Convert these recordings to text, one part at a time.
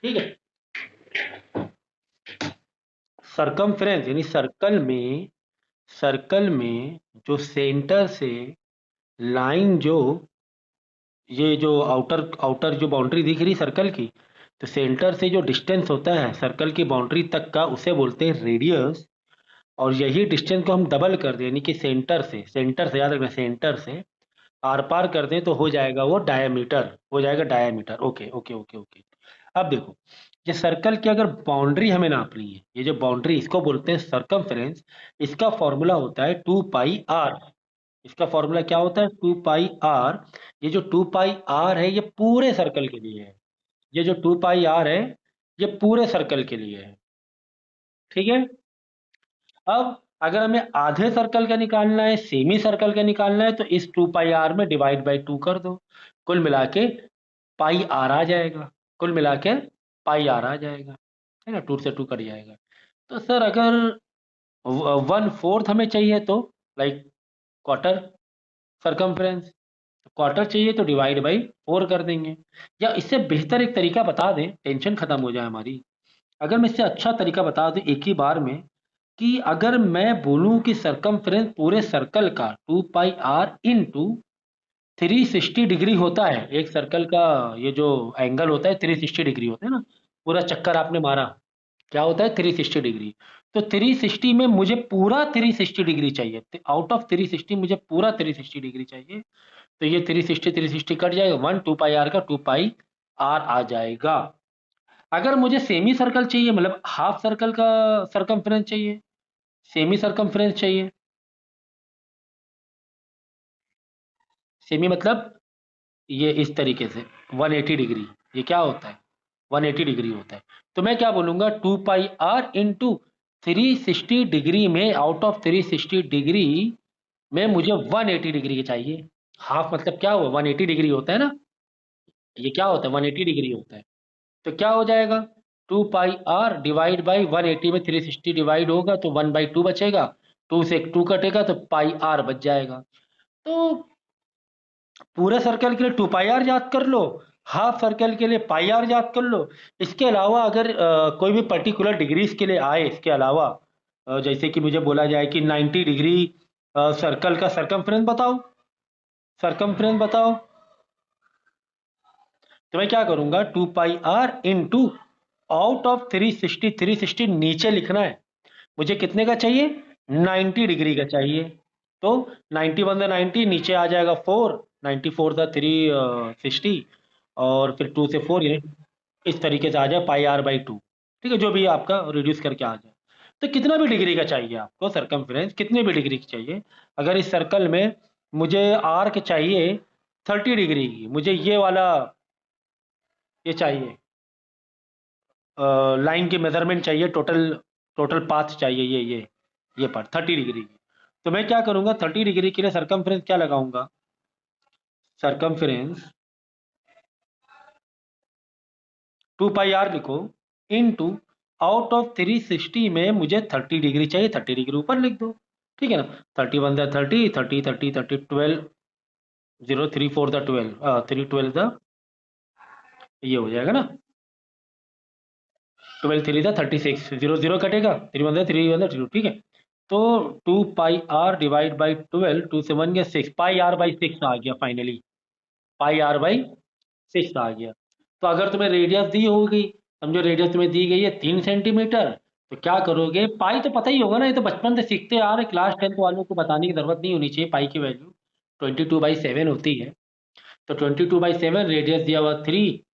ठीक है। सरकमफ्रेंस यानी सर्कल में जो सेंटर से लाइन जो ये जो आउटर आउटर जो बाउंड्री दिख रही सर्कल की, तो सेंटर से जो डिस्टेंस होता है सर्कल की बाउंड्री तक का उसे बोलते हैं रेडियस। और यही डिस्टेंस को हम डबल कर दें यानी कि सेंटर से याद रखना, सेंटर से आर पार कर दें तो हो जाएगा वो डायमीटर, हो जाएगा diameter. Okay okay okay okay. अब देखो, ये सर्कल की अगर बाउंड्री हमें नापनी है, ये जो बाउंड्री इसको बोलते हैं सर्कमफ्रेंस। इसका फॉर्मूला होता है 2 पाई आर। इसका फॉर्मूला क्या होता है? 2 पाई आर। ये जो 2 पाई आर है ये पूरे सर्कल के लिए है। ये जो 2 पाई आर है ये पूरे सर्कल के लिए है। ठीक है। अब अगर हमें आधे सर्कल का निकालना है, सेमी सर्कल का निकालना है, तो इस 2 पाई आर में डिवाइड बाई 2 कर दो। कुल मिला के पाई आर आ जाएगा। कुल मिला के पाई आर आ जाएगा, है ना। 2 से 2 कट जाएगा। तो सर अगर 1/4 हमें चाहिए तो, लाइक क्वार्टर सरकमफ्रेंस, क्वार्टर चाहिए तो डिवाइड बाई 4 कर देंगे। या इससे बेहतर एक तरीका बता दें, टेंशन खत्म हो जाए हमारी। अगर मैं इससे अच्छा तरीका बता दूं एक ही बार में, कि अगर मैं बोलूं कि सरकमफ्रेंस पूरे सर्कल का 2 पाई आर इंटू 360 डिग्री होता है। एक सर्कल का ये जो एंगल होता है 360 डिग्री होता है ना, पूरा चक्कर आपने मारा, क्या होता है 360 डिग्री। तो 360 में मुझे पूरा 360 डिग्री चाहिए, आउट ऑफ 360 मुझे पूरा 360 डिग्री चाहिए। तो ये 360 कट जाएगा, 2 पाई आर का 2 पाई आर आ जाएगा। अगर मुझे सेमी सर्कल चाहिए, मतलब हाफ सर्कल का सरकमफ्रेंस चाहिए, सेमी सरकमफ्रेंस चाहिए। सेमी मतलब ये इस तरीके से 180 डिग्री, ये क्या होता है 180 डिग्री होता है। तो मैं क्या बोलूंगा 2 पाई आर इंटू 360 डिग्री में, आउट ऑफ 360 डिग्री में मुझे 180 डिग्री के चाहिए। हाफ मतलब क्या हुआ 180 डिग्री होता है ना, ये क्या होता है 180 डिग्री होता है। तो क्या हो जाएगा 2 पाई आर डिवाइड बाई 180 में 360 डिवाइड होगा तो 1/2 बचेगा। 2 से 2 कटेगा तो पाई आर बच जाएगा। तो पूरे सर्कल के लिए 2 पाई आर याद कर लो, हाफ सर्कल के लिए पाई आर याद कर लो। इसके अलावा अगर कोई भी पर्टिकुलर डिग्रीज के लिए आए, इसके अलावा जैसे कि मुझे बोला जाए कि 90 डिग्री सर्कल का सरकमफ्रेंस बताओ, सरकमफ्रेंस बताओ, तो मैं क्या करूंगा 2 पाई आर इंटू आउट ऑफ 360, 360 नीचे लिखना है। मुझे कितने का चाहिए 90 डिग्री का चाहिए। तो 91 90 नीचे आ जाएगा 4, 94 था 360, और फिर 2 से 4 ये इस तरीके से आ जाए पाई आर/2। ठीक है, जो भी आपका रिड्यूस करके आ जाए। तो कितना भी डिग्री का चाहिए आपको सरकमफ्रेंस, कितने भी डिग्री की चाहिए। अगर इस सर्कल में मुझे आर्क चाहिए 30 डिग्री की, मुझे ये वाला ये चाहिए, लाइन की मेजरमेंट चाहिए, टोटल टोटल पाथ चाहिए, ये पर 30 डिग्री की। तो मैं क्या करूंगा 30 डिग्री के लिए सरकमफ्रेंस क्या लगाऊंगा, सरकमफ्रेंस 2 पाई आर लिखो इनटू आउट ऑफ 360 में मुझे 30 डिग्री चाहिए, 30 डिग्री ऊपर लिख दो। ठीक है ना। 31 30, 30 30 30 12, 0 3 4 12, 3 12 ये हो जाएगा ना, 12 3 36, 0 0 कटेगा, 3 1 3 1 2। ठीक है। तो 2 पाई आर डिवाइड बाई 12, 2 से 1 गया 6, पाई आर/6 आ गया फाइनली, पाई आर/6 आ गया। तो अगर तुम्हें रेडियस दी होगी, समझो रेडियस तुम्हें दी गई है 3 सेंटीमीटर, तो क्या करोगे, पाई तो पता ही होगा ना, ये तो बचपन से सीखते आ रहे, क्लास 10th वालों को बताने की जरूरत नहीं होनी चाहिए। पाई की वैल्यू 22/7 होती है। तो 22/7 रेडियस दिया हुआ 3,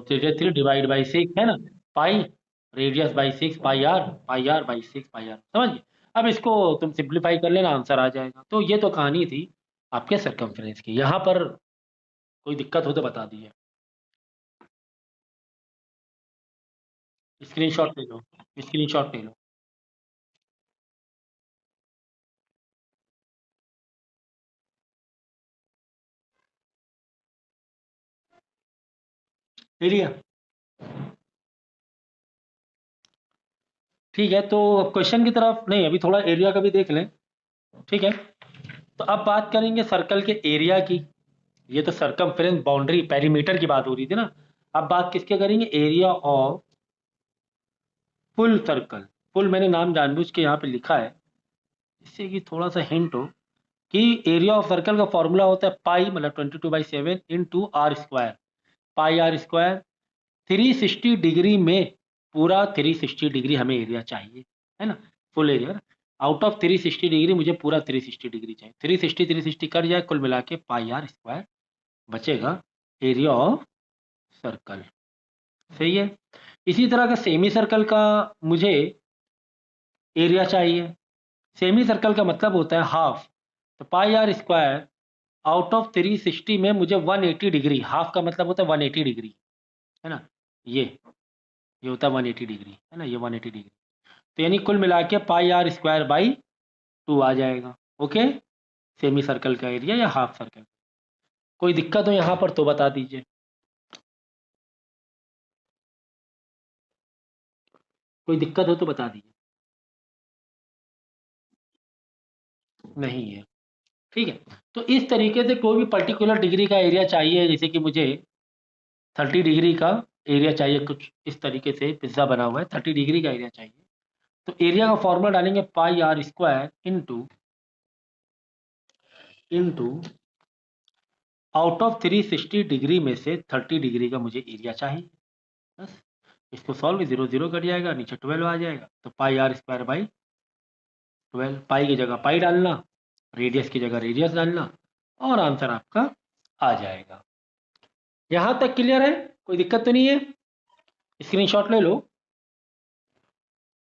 रेडियस 3 डिवाइड बाई 6 है ना, पाई रेडियस बाई 6 पाई आर/6 पाई आर, समझ गए। अब इसको तुम सिंप्लीफाई कर लेना, आंसर आ जाएगा। तो ये तो कहानी थी आपके सरकमफ्रेंस की। यहाँ पर कोई दिक्कत हो तो बता दीजिए। स्क्रीनशॉट ले लो, स्क्रीनशॉट ले लो। ले लिया। ठीक है, तो अब क्वेश्चन की तरफ नहीं, अभी थोड़ा एरिया का भी देख लें। ठीक है। तो अब बात करेंगे सर्कल के एरिया की। ये तो सरकमफ्रेंस बाउंड्री पेरीमीटर की बात हो रही थी ना। अब बात किसके करेंगे, area of full circle. Full मैंने नाम जानबूझ के यहाँ पे लिखा है इससे कि थोड़ा सा हिंट हो कि एरिया ऑफ सर्कल का फॉर्मूला होता है पाई मतलब 22/7 into R square. Pi are square. 360 degree में पूरा 360 डिग्री हमें एरिया चाहिए, है ना, full area. Out of 360 degree मुझे पूरा 360 डिग्री चाहिए। 360 कट जाए, कुल मिला के पाई आर स्क्वायर बचेगा एरिया ऑफ सर्कल। सही है। इसी तरह का सेमी सर्कल का मुझे एरिया चाहिए। सेमी सर्कल का मतलब होता है हाफ, तो pi are square out of 360 में मुझे 180 डिग्री, हाफ का मतलब होता है 180 डिग्री, है ना, ये होता है 180 डिग्री, है ना, ये 180 डिग्री। तो यानी कुल मिला के पाई आर स्क्वायर बाई 2 आ जाएगा। ओके, सेमी सर्कल का एरिया या हाफ सर्कल। कोई दिक्कत हो यहाँ पर तो बता दीजिए, कोई दिक्कत हो तो बता दीजिए। नहीं है, ठीक है। तो इस तरीके से कोई भी पर्टिकुलर डिग्री का एरिया चाहिए, जैसे कि मुझे 30 डिग्री का एरिया चाहिए, कुछ इस तरीके से पिज्ज़ा बना हुआ है, 30 डिग्री का एरिया चाहिए, तो एरिया का फॉर्मूला डालेंगे pi are square into out of 360 degree में से 30 डिग्री का मुझे एरिया चाहिए। बस इसको सॉल्व, 0 0 कट जाएगा, नीचे 12 आ जाएगा, तो पाई आर स्क्वायर बाई 12। पाई की जगह पाई डालना, रेडियस की जगह रेडियस डालना, और आंसर आपका आ जाएगा। यहां तक क्लियर है, कोई दिक्कत तो नहीं है। स्क्रीनशॉट ले लो।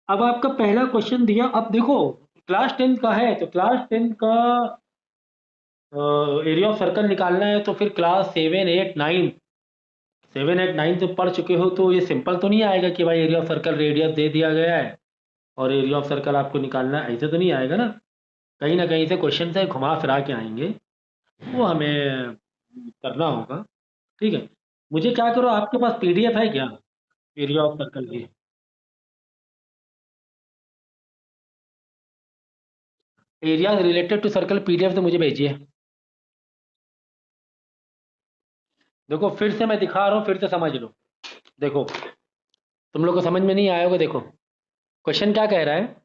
अब आपका पहला क्वेश्चन दिया, अब देखो क्लास 10 का है, तो क्लास 10 का एरिया ऑफ सर्कल निकालना है, तो फिर क्लास 7 8 9 7 8 9 तो पढ़ चुके हो, तो ये सिंपल तो नहीं आएगा कि भाई एरिया ऑफ सर्कल रेडियस दे दिया गया है और एरिया ऑफ सर्कल आपको निकालना है, ऐसे तो नहीं आएगा ना कहीं से क्वेश्चन से घुमा फिरा के आएंगे, वो हमें करना होगा। ठीक है, मुझे क्या करो, आपके पास पीडीएफ है क्या एरिया ऑफ सर्कल की? Area related to circle PDF तो मुझे भेजिए। देखो फिर से मैं दिखा रहा हूँ, फिर से समझ लो। देखो तुम लोग को समझ में नहीं आया होगा। देखो क्वेश्चन क्या कह रहा है,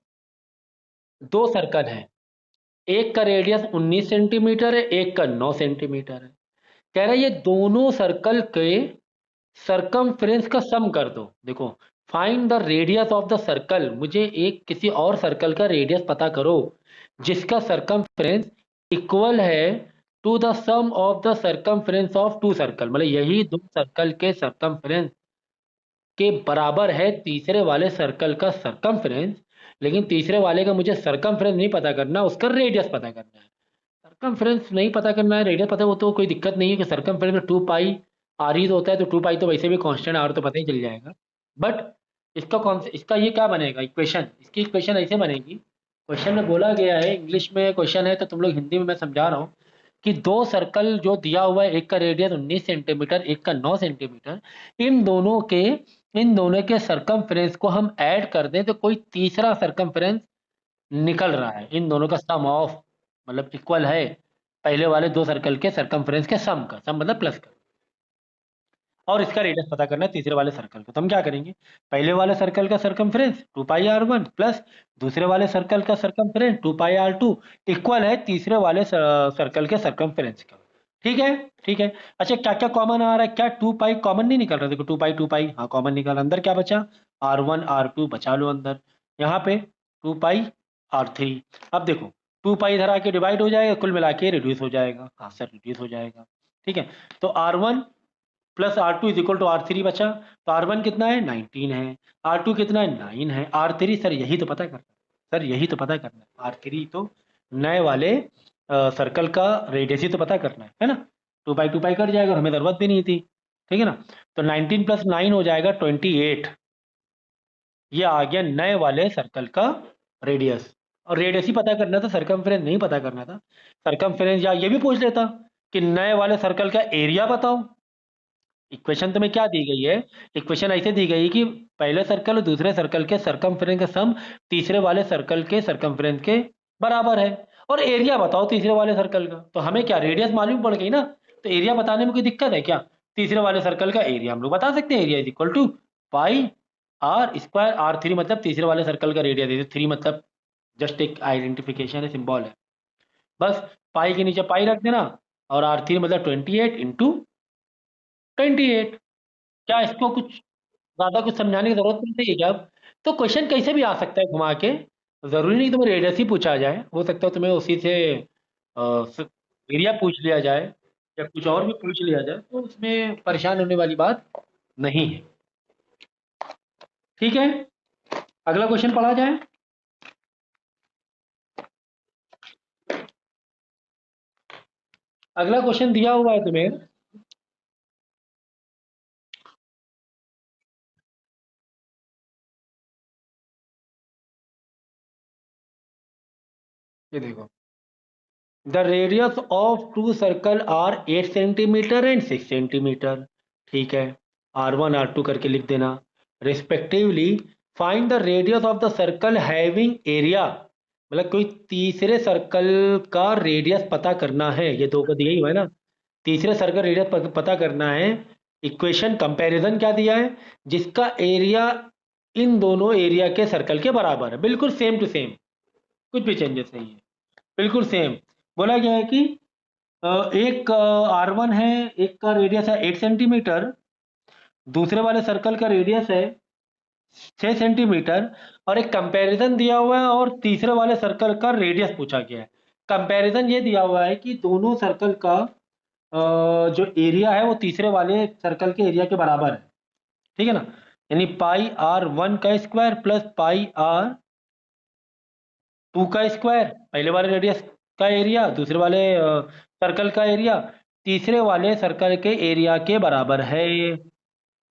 दो सर्कल है, एक का रेडियस 19 सेंटीमीटर है, एक का 9 सेंटीमीटर है। कह रहा है ये दोनों सर्कल के सरकमफ्रेंस का सम कर दो। देखो, find the radius of the circle, मुझे एक किसी और सर्कल का रेडियस पता करो जिसका सरकमफ्रेंस इक्वल है to the sum of the circumference of two circle, मतलब यही दो सर्कल के सरकमफ्रेंस के बराबर है तीसरे वाले सर्कल का सरकमफ्रेंस। लेकिन तीसरे वाले का मुझे सरकमफ्रेंस नहीं पता करना, उसका रेडियस पता करना है। सरकमफ्रेंस नहीं पता करना है, रेडियस पता है, वो तो कोई दिक्कत नहीं है कि सरकमफ्रेंस में 2 पाई आर ही तो होता है, तो 2 पाई तो वैसे भी कांस्टेंट आर तो पता ही चल जाएगा। बट इसका कौन सा, इसका ये क्या बनेगा इक्वेशन, इसकी इक्वेशन ऐसे बनेगी। क्वेश्चन में बोला गया है, इंग्लिश में क्वेश्चन है तो तुम लोग हिंदी में मैं समझा रहा हूँ कि दो सर्कल जो दिया हुआ है, एक का रेडियस 19 सेंटीमीटर, एक का 9 सेंटीमीटर, इन दोनों के सरकमफ्रेंस को हम ऐड कर दें तो कोई तीसरा सरकमफ्रेंस निकल रहा है, इन दोनों का सम ऑफ मतलब इक्वल है पहले वाले दो सर्कल के सरकमफ्रेंस के सम का, सम मतलब प्लस का, और इसका रेडियस पता करना है तीसरे वाले सर्कल का। तो हम क्या करेंगे, पहले वाले सर्कल का सरकमफ्रेंस 2 पाई r1 प्लस दूसरे वाले सर्कल का सरकमफ्रेंस 2 पाई r2 इक्वल है तीसरे वाले सर्कल के सरकमफ्रेंस का। ठीक है, ठीक है। अच्छा क्या क्या कॉमन आ रहा है, क्या 2 पाई कॉमन नहीं निकल रहा, देखो 2 पाई हाँ कॉमन निकल, अंदर क्या बचा, r1 r2 बचा लो अंदर, यहाँ पे 2 पाई r3। अब देखो 2 पाई इधर आके डिवाइड हो जाएगा, कुल मिला के रिड्यूस हो जाएगा, हाँ सर रिड्यूस हो जाएगा। ठीक है, तो r1 plus R2 is equal to R3 बचा, तो R1 कितना है 19 है, R2 कितना है 9 है, R3 सर यही तो पता करना है, सर यही तो पता करना है, R3 तो नए वाले सर्कल का रेडियस ही तो पता करना है ना। 2 पाई कट जाएगा, हमें जरूरत भी नहीं थी। ठीक है ना, तो 19 प्लस 9 हो जाएगा 28। ये आ गया नए वाले सर्कल का रेडियस, और रेडियस ही पता करना था, सरकमफ्रेंस नहीं पता करना था। सरकमफ्रेंस या ये भी पूछ लेता कि नए वाले सर्कल का एरिया बताओ। इक्वेशन तुम्हें क्या दी गई है, इक्वेशन ऐसे दी गई कि पहले सर्कल और दूसरे सर्कल के सरकमफ्रेंस का सम तीसरे वाले सर्कल के सरकमफ्रेंस के बराबर है, और एरिया बताओ तीसरे वाले सर्कल का। तो हमें क्या रेडियस मालूम पड़ गई ना, तो एरिया बताने में कोई दिक्कत है क्या, तीसरे वाले सर्कल का एरिया हम लोग बता सकते हैं। Area is equal to pi are square, R3 मतलब तीसरे वाले सर्कल का रेडियस दे दो, 3 मतलब जस्ट एक आइडेंटिफिकेशन है, सिंबल है बस। पाई के नीचे पाई रख देना और R3 मतलब 28 इंटू 28। क्या इसको कुछ ज्यादा कुछ समझाने की जरूरत नहीं है क्या? तो क्वेश्चन कैसे भी आ सकता है घुमा के, जरूरी नहीं तुम्हें रेडियस ही पूछा जाए, हो सकता है तुम्हें उसी से एरिया पूछ लिया जाए या कुछ और भी पूछ लिया जाए, तो उसमें परेशान होने वाली बात नहीं है। ठीक है, अगला क्वेश्चन पढ़ा जाए। अगला क्वेश्चन दिया हुआ है तुम्हें, ये देखो, the radius of two circle are 8 centimetre and 6 centimetre. ठीक है, R1 R2 करके लिख देना। Respectively find the radius of the circle having area, मतलब कोई तीसरे सर्कल का रेडियस पता करना है, ये दो का दिया ही हुआ है ना, तीसरे सर्कल रेडियस पता करना है। इक्वेशन कंपैरिजन क्या दिया है, जिसका एरिया इन दोनों एरिया के सर्कल के बराबर है, बिल्कुल सेम टू सेम, कुछ भी चेंजेस नहीं है, बिल्कुल सेम। बोला गया है कि एक R1 है, एक का रेडियस है 8 सेंटीमीटर, दूसरे वाले सर्कल का रेडियस है 6 सेंटीमीटर, और एक कंपैरिजन दिया हुआ है और तीसरे वाले सर्कल का रेडियस पूछा गया है। कंपैरिजन ये दिया हुआ है कि दोनों सर्कल का जो एरिया है वो तीसरे वाले सर्कल के एरिया के बराबर है। ठीक है ना, यानी पाई R1 का स्क्वायर प्लस पाई R2 का स्क्वायर, पहले वाले रेडियस का एरिया, दूसरे वाले सर्कल का एरिया तीसरे वाले सर्कल के एरिया के बराबर है।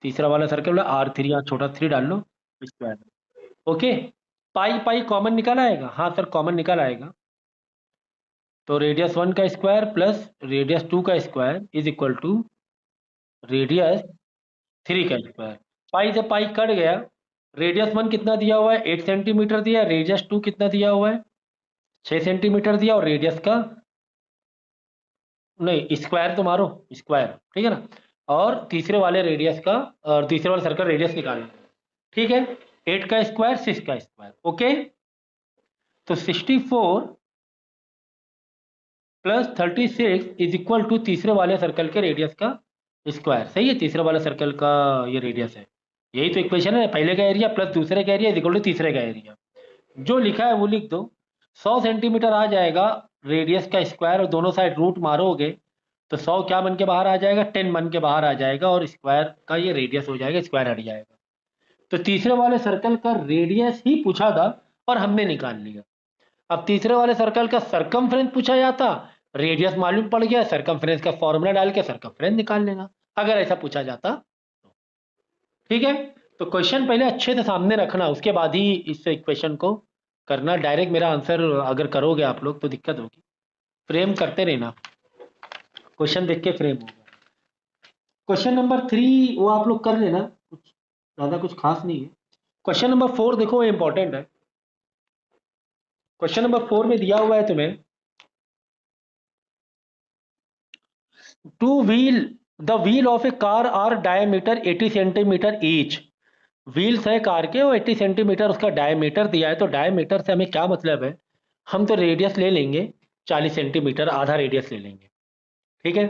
तीसरा वाला सर्कल R3, यहाँ छोटा 3 डाल लो, स्क्वायर। ओके, पाई पाई कॉमन निकल आएगा, हाँ सर कॉमन निकल आएगा। तो रेडियस 1 का स्क्वायर प्लस रेडियस 2 का square is equal to radius 3 का स्क्वायर। पाई से पाई कट गया, रेडियस 1 कितना दिया हुआ है 8 सेंटीमीटर दिया, रेडियस 2 कितना दिया हुआ है 6 सेंटीमीटर दिया, और रेडियस का नहीं स्क्वायर तो मारो, स्क्वायर ठीक है ना, और तीसरे वाले रेडियस का और तीसरे वाले सर्कल रेडियस निकालना। ठीक है, 8 का स्क्वायर 6 का स्क्वायर। ओके, तो 64 प्लस 36 इज इक्वल टू तीसरे वाले सर्कल के रेडियस का स्क्वायर। सही है, तीसरे वाले सर्कल का ये रेडियस है, यही तो इक्वेशन है, पहले का एरिया प्लस दूसरे का एरिया इज इक्वल टू तीसरे का एरिया। जो लिखा है वो लिख दो, 100 सेंटीमीटर आ जाएगा रेडियस का स्क्वायर, और दोनों साइड रूट मारोगे तो 100 क्या बन के बाहर आ जाएगा 10 बन के बाहर आ जाएगा, और स्क्वायर का ये रेडियस हो जाएगा, स्क्वायर हट जाएगा। तो तीसरे वाले सर्कल का रेडियस ही पूछा था और हमने निकाल लिया। अब तीसरे वाले सर्कल का सरकमफ्रेंस पूछा जाता, रेडियस मालूम पड़ गया, सरकमफ्रेंस का फॉर्मूला डाल के सरकमफ्रेंस निकाल लेना, अगर ऐसा पूछा जाता तो। ठीक है, तो क्वेश्चन पहले अच्छे से सामने रखना, उसके बाद ही इस इक्वेशन को करना। डायरेक्ट मेरा आंसर अगर करोगे आप लोग तो दिक्कत होगी, फ्रेम करते रहना, क्वेश्चन देख के फ्रेम होगा। क्वेश्चन नंबर 3 वो आप लोग कर लेना, कुछ ज़्यादा कुछ खास नहीं है। क्वेश्चन नंबर 4 देखो, इंपॉर्टेंट है। क्वेश्चन नंबर 4 में दिया हुआ है तुम्हें, two wheel the wheel of a car are diameter 80 centimetre each. Wheels है कार के, वो 80 सेंटीमीटर उसका डायमीटर दिया है, तो डायमीटर से हमें क्या मतलब है, हम तो रेडियस ले लेंगे 40 सेंटीमीटर, आधा रेडियस ले लेंगे। ठीक है,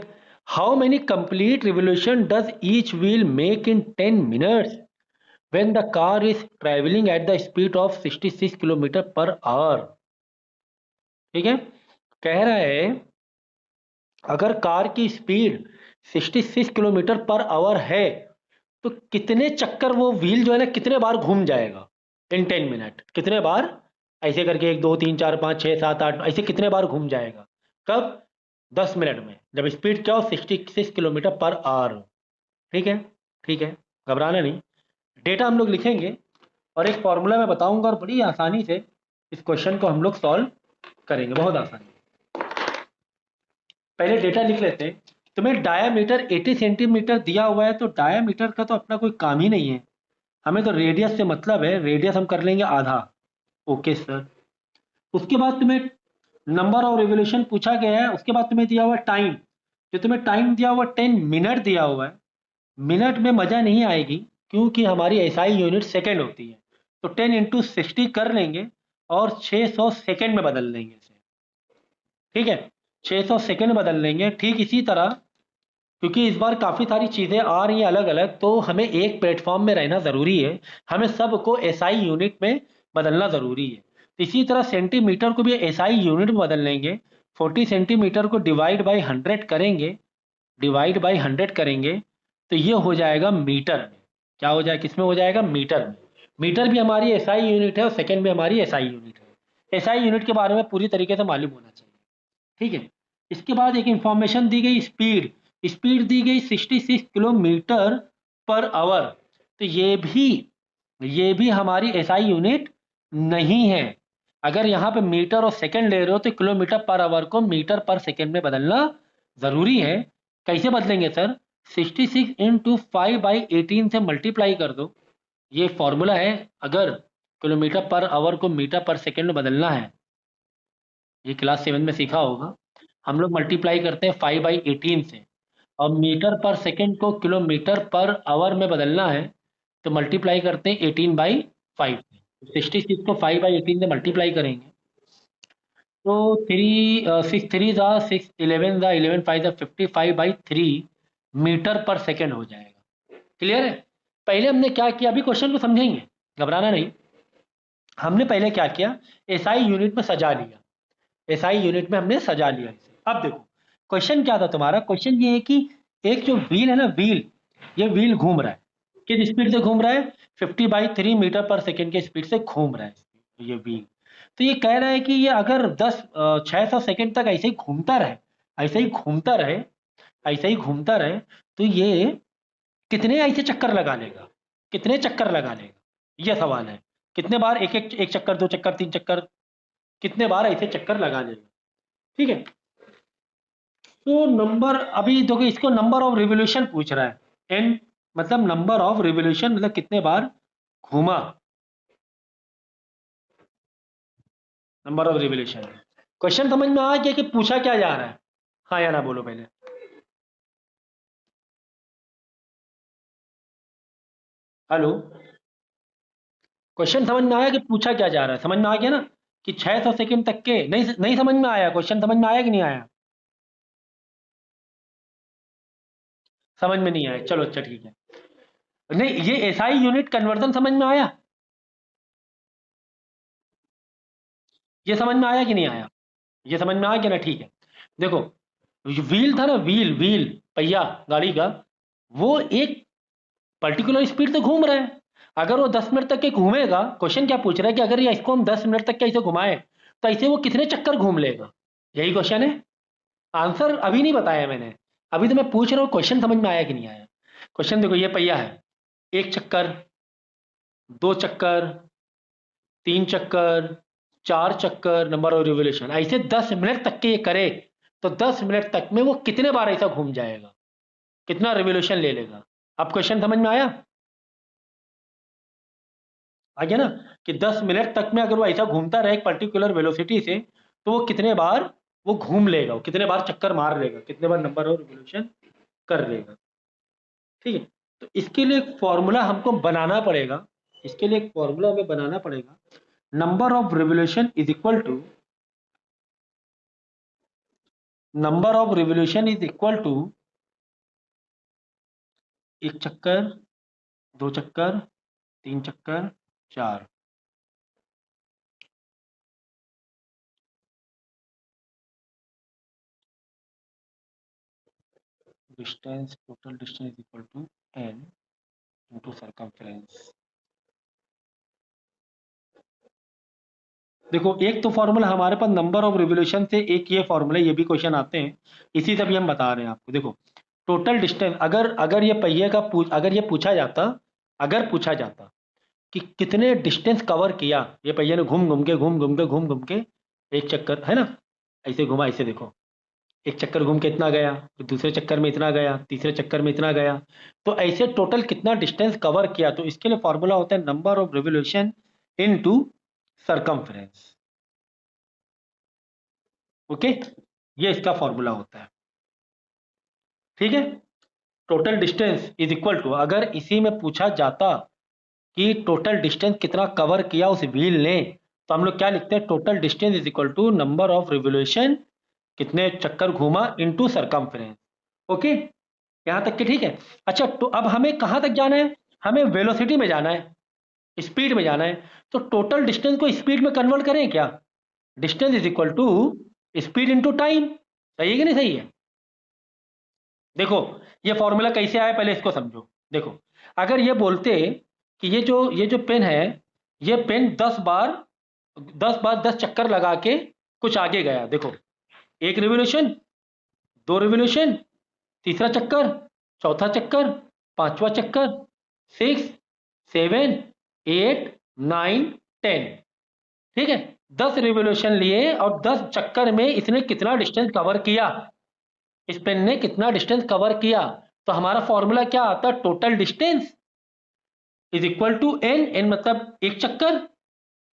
how many complete revolution does each wheel make in 10 minutes when the car is travelling at the speed of 66 kilometre per hour. ठीक है, कह रहा है अगर कार की स्पीड 66 किलोमीटर पर आवर है तो कितने चक्कर वो व्हील जो है ना कितने बार घूम जाएगा इन 10 मिनट, कितने बार, ऐसे करके 1 2 3 4 5 6 7 8 ऐसे कितने बार घूम जाएगा, कब, 10 मिनट में, जब स्पीड क्या हो 66 किलोमीटर पर आवर। ठीक है, ठीक है, घबराना नहीं, डेटा हम लोग लिखेंगे और एक फॉर्मूला मैं बताऊंगा और बड़ी आसानी से इस क्वेश्चन को हम लोग सॉल्व करेंगे, बहुत आसानी। पहले डेटा लिख लेते हैं। तुम्हें डायामीटर 80 सेंटीमीटर दिया हुआ है, तो डायामीटर का तो अपना कोई काम ही नहीं है, हमें तो रेडियस से मतलब है, रेडियस हम कर लेंगे आधा। ओके सर, उसके बाद तुम्हें नंबर ऑफ रिवोल्यूशन पूछा गया है, उसके बाद तुम्हें दिया हुआ है टाइम, जो तुम्हें टाइम दिया हुआ 10 मिनट दिया हुआ है, मिनट में मजा नहीं आएगी क्योंकि हमारी एसआई यूनिट सेकेंड होती है, तो 10 इंटू 60 कर लेंगे और 600 सेकेंड में बदल लेंगे इसे। ठीक है, 600 सेकेंड में बदल लेंगे। ठीक इसी तरह, क्योंकि इस बार काफ़ी सारी चीज़ें आ रही हैं अलग अलग, तो हमें एक प्लेटफॉर्म में रहना ज़रूरी है, हमें सबको एसआई यूनिट में बदलना ज़रूरी है। तो इसी तरह सेंटीमीटर को भी एसआई यूनिट में बदल लेंगे। 40 सेंटीमीटर को डिवाइड बाई 100 करेंगे, डिवाइड बाई 100 करेंगे तो ये हो जाएगा मीटर में। क्या हो जाएगा, किस में हो जाएगा, मीटर में। मीटर भी हमारी एसआई यूनिट है और सेकेंड भी हमारी एसआई यूनिट है। एसआई यूनिट के बारे में पूरी तरीके से मालूम होना चाहिए। ठीक है, इसके बाद एक इंफॉर्मेशन दी गई, स्पीड। स्पीड दी गई 66 किलोमीटर पर आवर। तो ये भी हमारी एसआई यूनिट नहीं है। अगर यहाँ पे मीटर और सेकंड ले रहे हो तो किलोमीटर पर आवर को मीटर पर सेकंड में बदलना जरूरी है। कैसे बदलेंगे सर, 66 इंटू 5/18 से मल्टीप्लाई कर दो, ये फॉर्मूला है। अगर किलोमीटर पर आवर को मीटर पर सेकंड में बदलना है, ये क्लास 7 में सीखा होगा, हम लोग मल्टीप्लाई करते हैं 5/18 से, और मीटर पर सेकंड को किलोमीटर पर आवर में बदलना है तो मल्टीप्लाई करते हैं 18/5 से। 66 को 5/18 से मल्टीप्लाई करेंगे तो 55/3 मीटर पर सेकंड हो जाएगा। क्लियर है। पहले हमने क्या किया, अभी क्वेश्चन को समझेंगे, घबराना नहीं। हमने पहले क्या किया, एसआई यूनिट में सजा लिया, एसआई यूनिट में हमने सजा लिया इसे। अब देखो क्वेश्चन क्या था तुम्हारा, क्वेश्चन ये है कि एक जो व्हील है ना, व्हील, ये व्हील घूम रहा है, किस स्पीड से घूम रहा है, 50/3 मीटर पर सेकेंड के स्पीड से घूम रहा है ये व्हील। तो ये कह रहा है कि ये अगर 600 सेकेंड तक ऐसे ही घूमता रहे, ऐसे ही घूमता रहे, ऐसे ही घूमता रहे, तो ये कितने ऐसे चक्कर लगा लेगा, कितने चक्कर लगा लेगा, ये सवाल है। कितने बार, एक चक्कर, दो चक्कर, तीन चक्कर, कितने बार ऐसे चक्कर लगा लेगा। ठीक है, तो नंबर, अभी देखो इसको नंबर ऑफ रिवोल्यूशन पूछ रहा है। एन मतलब नंबर ऑफ रिवोल्यूशन, मतलब कितने बार घूमा, नंबर ऑफ रिवोल्यूशन। क्वेश्चन समझ में आ गया कि पूछा क्या जा रहा है, हाँ या ना बोलो पहले। हेलो, क्वेश्चन समझ में आया कि पूछा क्या जा रहा है, समझ में आ गया ना, कि 600 सेकंड तक के, नहीं नहीं समझ में आया, क्वेश्चन समझ में आया कि नहीं आया, समझ में नहीं आया, चलो अच्छा ठीक है। नहीं, ये एसआई यूनिट कन्वर्जन समझ में आया, ये समझ में आया कि नहीं आया, ये समझ में आ गया ना, ठीक है। देखो व्हील था ना, व्हील, व्हील पहिया गाड़ी का, वो एक पर्टिकुलर स्पीड से घूम रहा है। अगर वो 10 मिनट तक के घूमेगा, क्वेश्चन क्या पूछ रहा है कि अगर ये इसको हम 10 मिनट तक के ऐसे घुमाएं तो ऐसे वो कितने चक्कर घूम लेगा, यही क्वेश्चन है। आंसर अभी नहीं बताया मैंने, अभी तो मैं पूछ रहा हूँ क्वेश्चन समझ में आया कि नहीं आया। क्वेश्चन देखो, ये पहिया है, एक चक्कर, दो चक्कर, तीन चक्कर, चार चक्कर, नंबर ऑफ रिवोल्यूशन, ऐसे 10 मिनट तक के ये करे तो 10 मिनट तक में वो कितने बार ऐसा घूम जाएगा, कितना रिवोल्यूशन ले लेगा। अब क्वेश्चन समझ में आया, आ गया ना, कि 10 मिनट तक में अगर वो ऐसा घूमता रहे एक पर्टिकुलर वेलोसिटी से, तो वो कितने बार वो घूम लेगा, वो कितने बार चक्कर मार लेगा, कितने बार नंबर ऑफ रिवोल्यूशन कर लेगा। ठीक है, तो इसके लिए एक फॉर्मूला हमको बनाना पड़ेगा, इसके लिए एक फॉर्मूला हमें बनाना पड़ेगा। Number of revolution is equal to, number of revolution is equal to एक चक्कर, दो चक्कर, तीन चक्कर, चार। Distance, total distance is equal to N into circumference. देखो एक तो फॉर्मूला हमारे पास नंबर ऑफ रिवोल्यूशन से, एक ये फॉर्मूला, ये भी क्वेश्चन आते हैं, इसी से भी हम बता रहे हैं आपको। देखो टोटल डिस्टेंस, अगर अगर ये पहिए का अगर ये पूछा जाता, अगर पूछा जाता कि कितने डिस्टेंस कवर किया ये पहिए ने, घूम घूम के, घूम घूम के, घूम घूम के, एक चक्कर है ना, ऐसे घुमा, ऐसे देखो, एक चक्कर घूम के इतना गया, फिर दूसरे चक्कर में इतना गया, तीसरे चक्कर में इतना गया, तो ऐसे टोटल कितना डिस्टेंस कवर किया। तो इसके लिए फॉर्मूला होता है number of revolution into circumference. Okay, ये इसका फॉर्मूला होता है। ठीक है, total distance is equal to, अगर इसी में पूछा जाता कि टोटल डिस्टेंस कितना कवर किया उस व्हील ने, तो हम लोग क्या लिखते हैं, total distance is equal to number of revolution, कितने चक्कर घूमा, इनटू सरकमफ्रेंस। ओके, यहां तक के ठीक है। अच्छा, तो अब हमें कहां तक जाना है, हमें वेलोसिटी में जाना है, स्पीड में जाना है। तो टोटल डिस्टेंस को स्पीड में कन्वर्ट करें क्या, distance is equal to speed into time. सही है कि नहीं सही है? देखो ये फॉर्मूला कैसे आया, पहले इसको समझो। देखो, अगर ये बोलते कि ये जो पेन है, ये पेन 10 चक्कर लगा के कुछ आगे गया, देखो, एक रिवोल्यूशन, दो रिवोल्यूशन, तीसरा चक्कर, चौथा चक्कर, पांचवा चक्कर, 6, 7, 8, 9, 10। ठीक है, 10 रिवोल्यूशन लिए और 10 चक्कर में इसने कितना डिस्टेंस कवर किया, इस पेन ने कितना डिस्टेंस कवर किया। तो हमारा फॉर्मूला क्या आता है, total distance is equal to N, N मतलब एक चक्कर,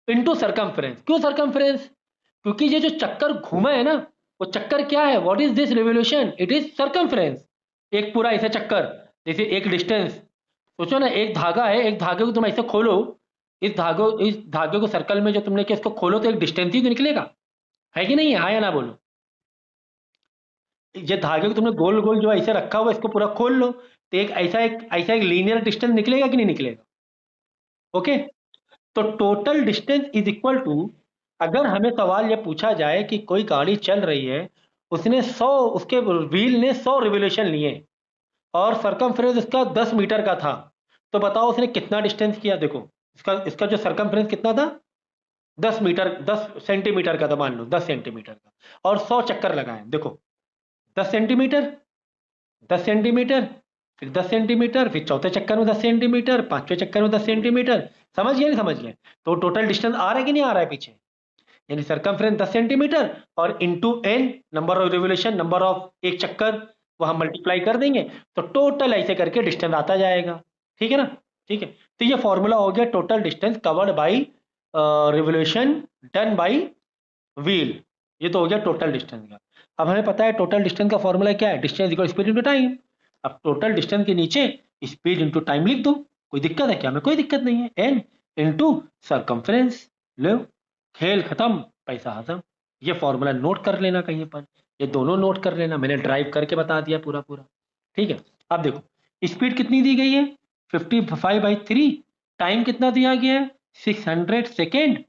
इनटू सरकमफ्रेंस। क्यों सरकमफ्रेंस, क्योंकि ये जो चक्कर घूमा है ना, वो चक्कर क्या है, what is this revolution, it is circumference. एक पूरा ऐसा चक्कर, जैसे एक डिस्टेंस, सोचो ना, एक धागा है, एक धागे को तुम ऐसे खोलो, इस धागे को सर्कल में जो तुमने किया, इसको खोलो तो एक डिस्टेंस ही तो निकलेगा, है कि नहीं है, हाँ या ना बोलो। ये धागे को तुमने गोल गोल जो ऐसे रखा हुआ, इसको पूरा खोल लो, तो एक ऐसा एक लीनियर डिस्टेंस निकलेगा कि नहीं निकलेगा। ओके, तो total distance is equal to, अगर हमें सवाल यह पूछा जाए कि कोई गाड़ी चल रही है, उसने 100, उसके व्हील ने 100 रिवोल्यूशन लिए और सरकमफ्रेंस इसका 10 मीटर का था, तो बताओ उसने कितना डिस्टेंस किया। देखो, इसका इसका जो सरकमफ्रेंस कितना था, 10 मीटर, 10 सेंटीमीटर का था, मान लो 10 सेंटीमीटर का, और 100 चक्कर लगाए, देखो 10 सेंटीमीटर, 10 सेंटीमीटर, फिर 10 सेंटीमीटर, फिर चौथे चक्कर में 10 सेंटीमीटर, पांचवें चक्कर में 10 सेंटीमीटर। समझ गए नहीं समझ गए, तो टोटल डिस्टेंस आ रहा है कि नहीं आ रहा है पीछे, यानी सरकमफ्रेंस 10 सेंटीमीटर और into N, number of revolution, number of एक चक्कर, वो हम मल्टीप्लाई कर देंगे, तो टोटल ऐसे करके डिस्टेंस आता जाएगा। ठीक है ना, ठीक है। तो ये फॉर्मूला हो गया total distance covered by revolution done by wheel, ये तो हो गया टोटल डिस्टेंस का। अब हमें पता है टोटल डिस्टेंस का फॉर्मूला क्या है, distance equal speed into time. अब टोटल डिस्टेंस के नीचे स्पीड इनटू टाइम लिख दो, कोई दिक्कत है क्या, हमें कोई दिक्कत नहीं है, एन इनटू सरकमफ्रेंस। लो, खेल खत्म, पैसा खत्म। ये फॉर्मूला नोट कर लेना कहीं पर, ये दोनों नोट कर लेना, मैंने ड्राइव करके बता दिया पूरा पूरा। ठीक है, अब देखो स्पीड कितनी दी गई है, 55/3, टाइम कितना दिया गया है, 600 second,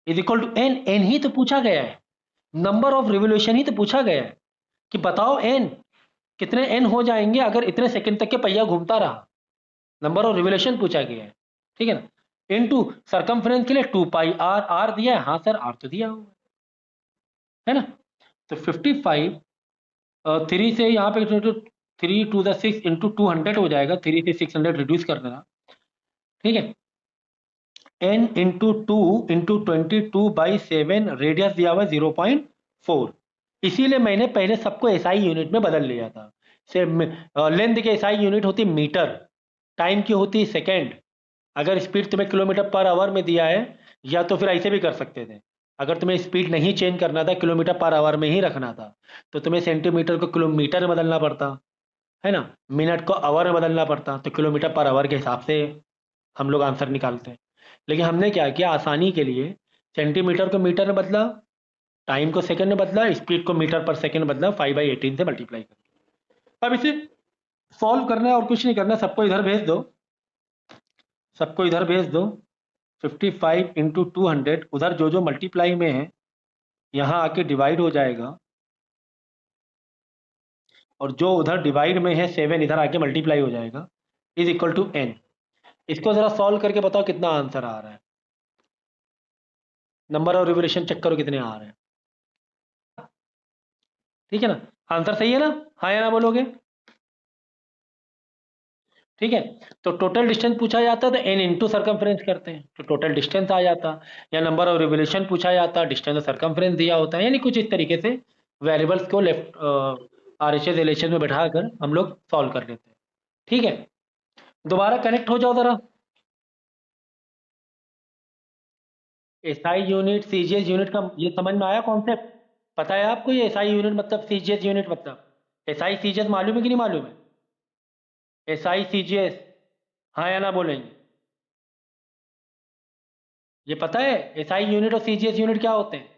is equal to N, N ही तो पूछा गया है, नंबर ऑफ रिवोल्यूशन ही तो पूछा गया है, कि बताओ एन कितने एन हो जाएंगे अगर इतने सेकंड तक के पहिया घूमता रहा, नंबर ऑफ रिवोल्यूशन पूछा गया है। ठीक है ना, इनटू सरकमफ्रेंस के लिए 2πr, आर दिया है, हाँ सर आर तो दिया हुआ है ना। तो 55, 3 से यहाँ पे 3 to the 6 इंटू 200 हो जाएगा, 3 से 600 रिड्यूस कर देना। ठीक है, n इंटू 2 इंटू 22/7, रेडियस दिया हुआ है 0.4, इसीलिए मैंने पहले सबको एसआई यूनिट में बदल लिया था। से लेंथ के एसआई यूनिट होती मीटर, टाइम की होती सेकेंड, अगर स्पीड तुम्हें किलोमीटर पर आवर में दिया है, या तो फिर ऐसे भी कर सकते थे, अगर तुम्हें स्पीड नहीं चेंज करना था, किलोमीटर पर आवर में ही रखना था, तो तुम्हें सेंटीमीटर को किलोमीटर में बदलना पड़ता है ना, मिनट को आवर में बदलना पड़ता, तो किलोमीटर पर आवर के हिसाब से हम लोग आंसर निकालते हैं। लेकिन हमने क्या किया, आसानी के लिए सेंटीमीटर को मीटर में बदला, टाइम को सेकंड में बदला, स्पीड को मीटर पर सेकंड बदला, 5/18 से मल्टीप्लाई कर। अब इसे सॉल्व करना है और कुछ नहीं करना, सबको इधर भेज दो, सबको इधर भेज दो। 55 इंटू 200, उधर जो जो मल्टीप्लाई में है यहाँ आके डिवाइड हो जाएगा, और जो उधर डिवाइड में है 7 इधर आके मल्टीप्लाई हो जाएगा, इज इक्वल टू एन। इसको जरा सॉल्व करके बताओ कितना आंसर आ रहा है, नंबर ऑफ रिवोल्यूशन चेक करो कितने आ रहे हैं। ठीक है ना, आंसर सही है ना, हाँ या ना बोलोगे। ठीक है, तो टोटल डिस्टेंस पूछा जाता है तो एन इंटू सरकमफ्रेंस करते हैं, तो टोटल डिस्टेंस आ जाता, या नंबर ऑफ रिवोल्यूशन पूछा जाता, डिस्टेंस और सरकमफ्रेंस दिया होता है, यानी कुछ इस तरीके से वेरिएबल्स को लेफ्ट आरएचएस एलएचएस में बैठाकर हम लोग सॉल्व कर लेते हैं। ठीक है, दोबारा कनेक्ट हो जाओ जरा। एसआई यूनिट सीजीएस यूनिट का ये समझ में आया कॉन्सेप्ट, पता है आपको ये एसआई यूनिट मतलब सीजीएस यूनिट मतलब, एसआई सीजीएस मालूम है कि नहीं मालूम है। SI CGS, हाँ या ना बोलेंगे? ये पता है SI यूनिट और CGS यूनिट क्या होते हैं?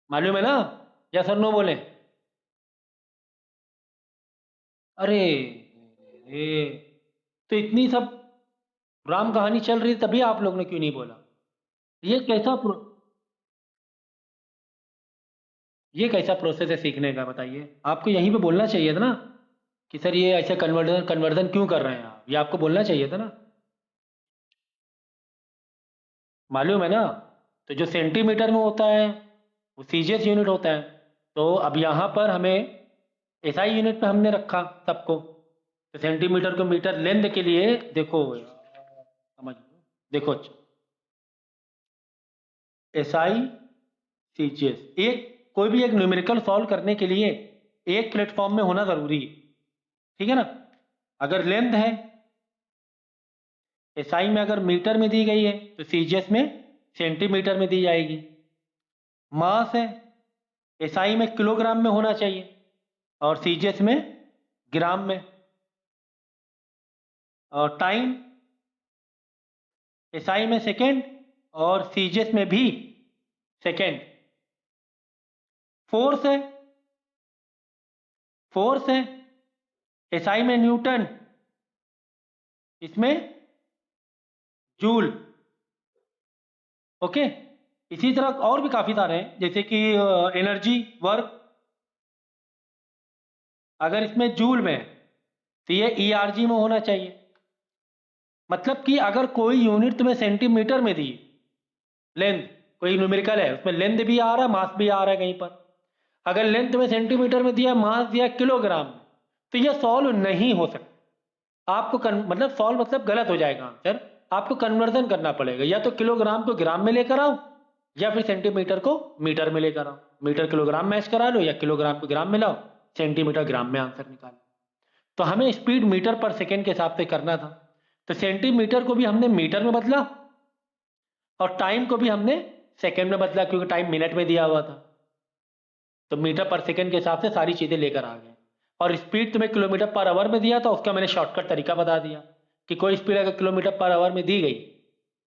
मालूम है ना? या सर नो बोले? अरे ये तो इतनी सब राम कहानी चल रही तभी आप लोग ने क्यों नहीं बोला? ये कैसा प्रो, ये कैसा प्रोसेस है सीखने का बताइए? आपको यहीं पे बोलना चाहिए था ना कि सर ये ऐसे कन्वर्जन कन्वर्जन क्यों कर रहे हैं आप, ये आपको बोलना चाहिए था ना। मालूम है ना? तो जो सेंटीमीटर में होता है वो सीजीएस यूनिट होता है। तो अब यहाँ पर हमें एसआई यूनिट पे हमने रखा सबको। तो सेंटीमीटर को मीटर लेंथ के लिए देखो समझ लो, देखो एसआई सीजीएस, एक कोई भी एक न्यूमेरिकल सॉल्व करने के लिए एक प्लेटफॉर्म में होना जरूरी है, ठीक है ना? अगर लेंथ है एसआई में, अगर मीटर में दी गई है तो सीजीएस में सेंटीमीटर में दी जाएगी। मास है एसआई में किलोग्राम में होना चाहिए और सीजीएस में ग्राम में। और टाइम एसआई में सेकेंड और सीजीएस में भी सेकेंड। फोर्स है, फोर्स है एसआई में न्यूटन, इसमें जूल। ओके, इसी तरह और भी काफी सारे हैं जैसे कि एनर्जी वर्क, अगर इसमें जूल में है तो ये ईआरजी में होना चाहिए। मतलब कि अगर कोई यूनिट तुम्हें सेंटीमीटर में दी, लेंथ कोई न्यूमेरिकल है उसमें लेंथ भी आ रहा है मास भी आ रहा है कहीं पर, अगर लेंथ तुम्हें सेंटीमीटर में दिया मास दिया किलोग्राम में, तो यह सॉल्व नहीं हो सकता। आपको मतलब सॉल्व मतलब गलत हो जाएगा आंसर। आपको कन्वर्जन करना पड़ेगा, या तो किलोग्राम को ग्राम में लेकर आओ या फिर सेंटीमीटर को मीटर में लेकर आओ। मीटर किलोग्राम मैच करा लो या किलोग्राम को ग्राम में लाओ, सेंटीमीटर ग्राम में आंसर निकालो। तो हमें स्पीड मीटर पर सेकेंड के हिसाब से करना था, तो सेंटीमीटर को भी हमने मीटर में बदला और टाइम को भी हमने सेकेंड में बदला क्योंकि टाइम मिनट में दिया हुआ था। तो मीटर पर सेकेंड के हिसाब से सारी चीजें लेकर आ गए। और स्पीड तुम्हें किलोमीटर पर आवर में दिया था, उसका मैंने शॉर्टकट तरीका बता दिया कि कोई स्पीड अगर किलोमीटर पर आवर में दी गई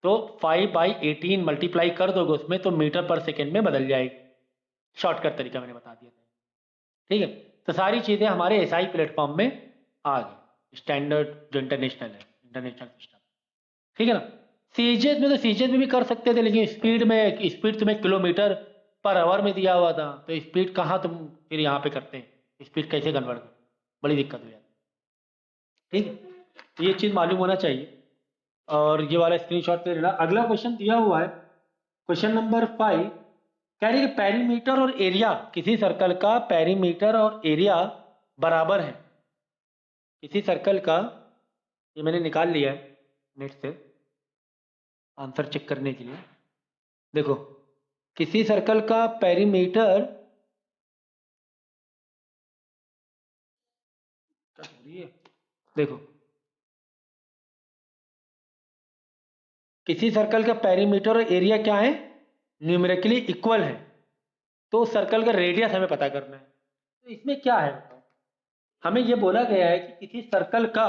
तो 5/18 मल्टीप्लाई कर दोगे उसमें तो मीटर पर सेकेंड में बदल जाएगी। शॉर्टकट तरीका मैंने बता दिया था, ठीक है? तो सारी चीजें हमारे एसआई प्लेटफॉर्म में आ गई, स्टैंडर्ड जो इंटरनेशनल है, इंटरनेशनल सिस्टम, ठीक है ना? सीजीएस में तो सीजीएस में भी कर सकते थे, लेकिन स्पीड तुम्हें किलोमीटर पर आवर में दिया हुआ था, तो स्पीड कहाँ तुम फिर यहाँ पे करते हैं, स्पीड कैसे कन्वर्ट करें, बड़ी दिक्कत हो जाती है, ठीक है? तो ये चीज़ मालूम होना चाहिए और ये वाला स्क्रीनशॉट ले लेना। अगला क्वेश्चन दिया हुआ है, क्वेश्चन नंबर 5, कह रही है कि पेरीमीटर और एरिया, किसी सर्कल का पेरीमीटर और एरिया बराबर है। किसी सर्कल का, ये मैंने निकाल लिया है नेट से आंसर चेक करने के लिए। देखो, किसी सर्कल का पेरीमीटर, देखो किसी सर्कल का पेरीमीटर और एरिया क्या है, न्यूमेरिकली इक्वल है, तो सर्कल का रेडियस हमें पता करना है। तो इसमें क्या है बताओ? हमें यह बोला गया है कि किसी सर्कल का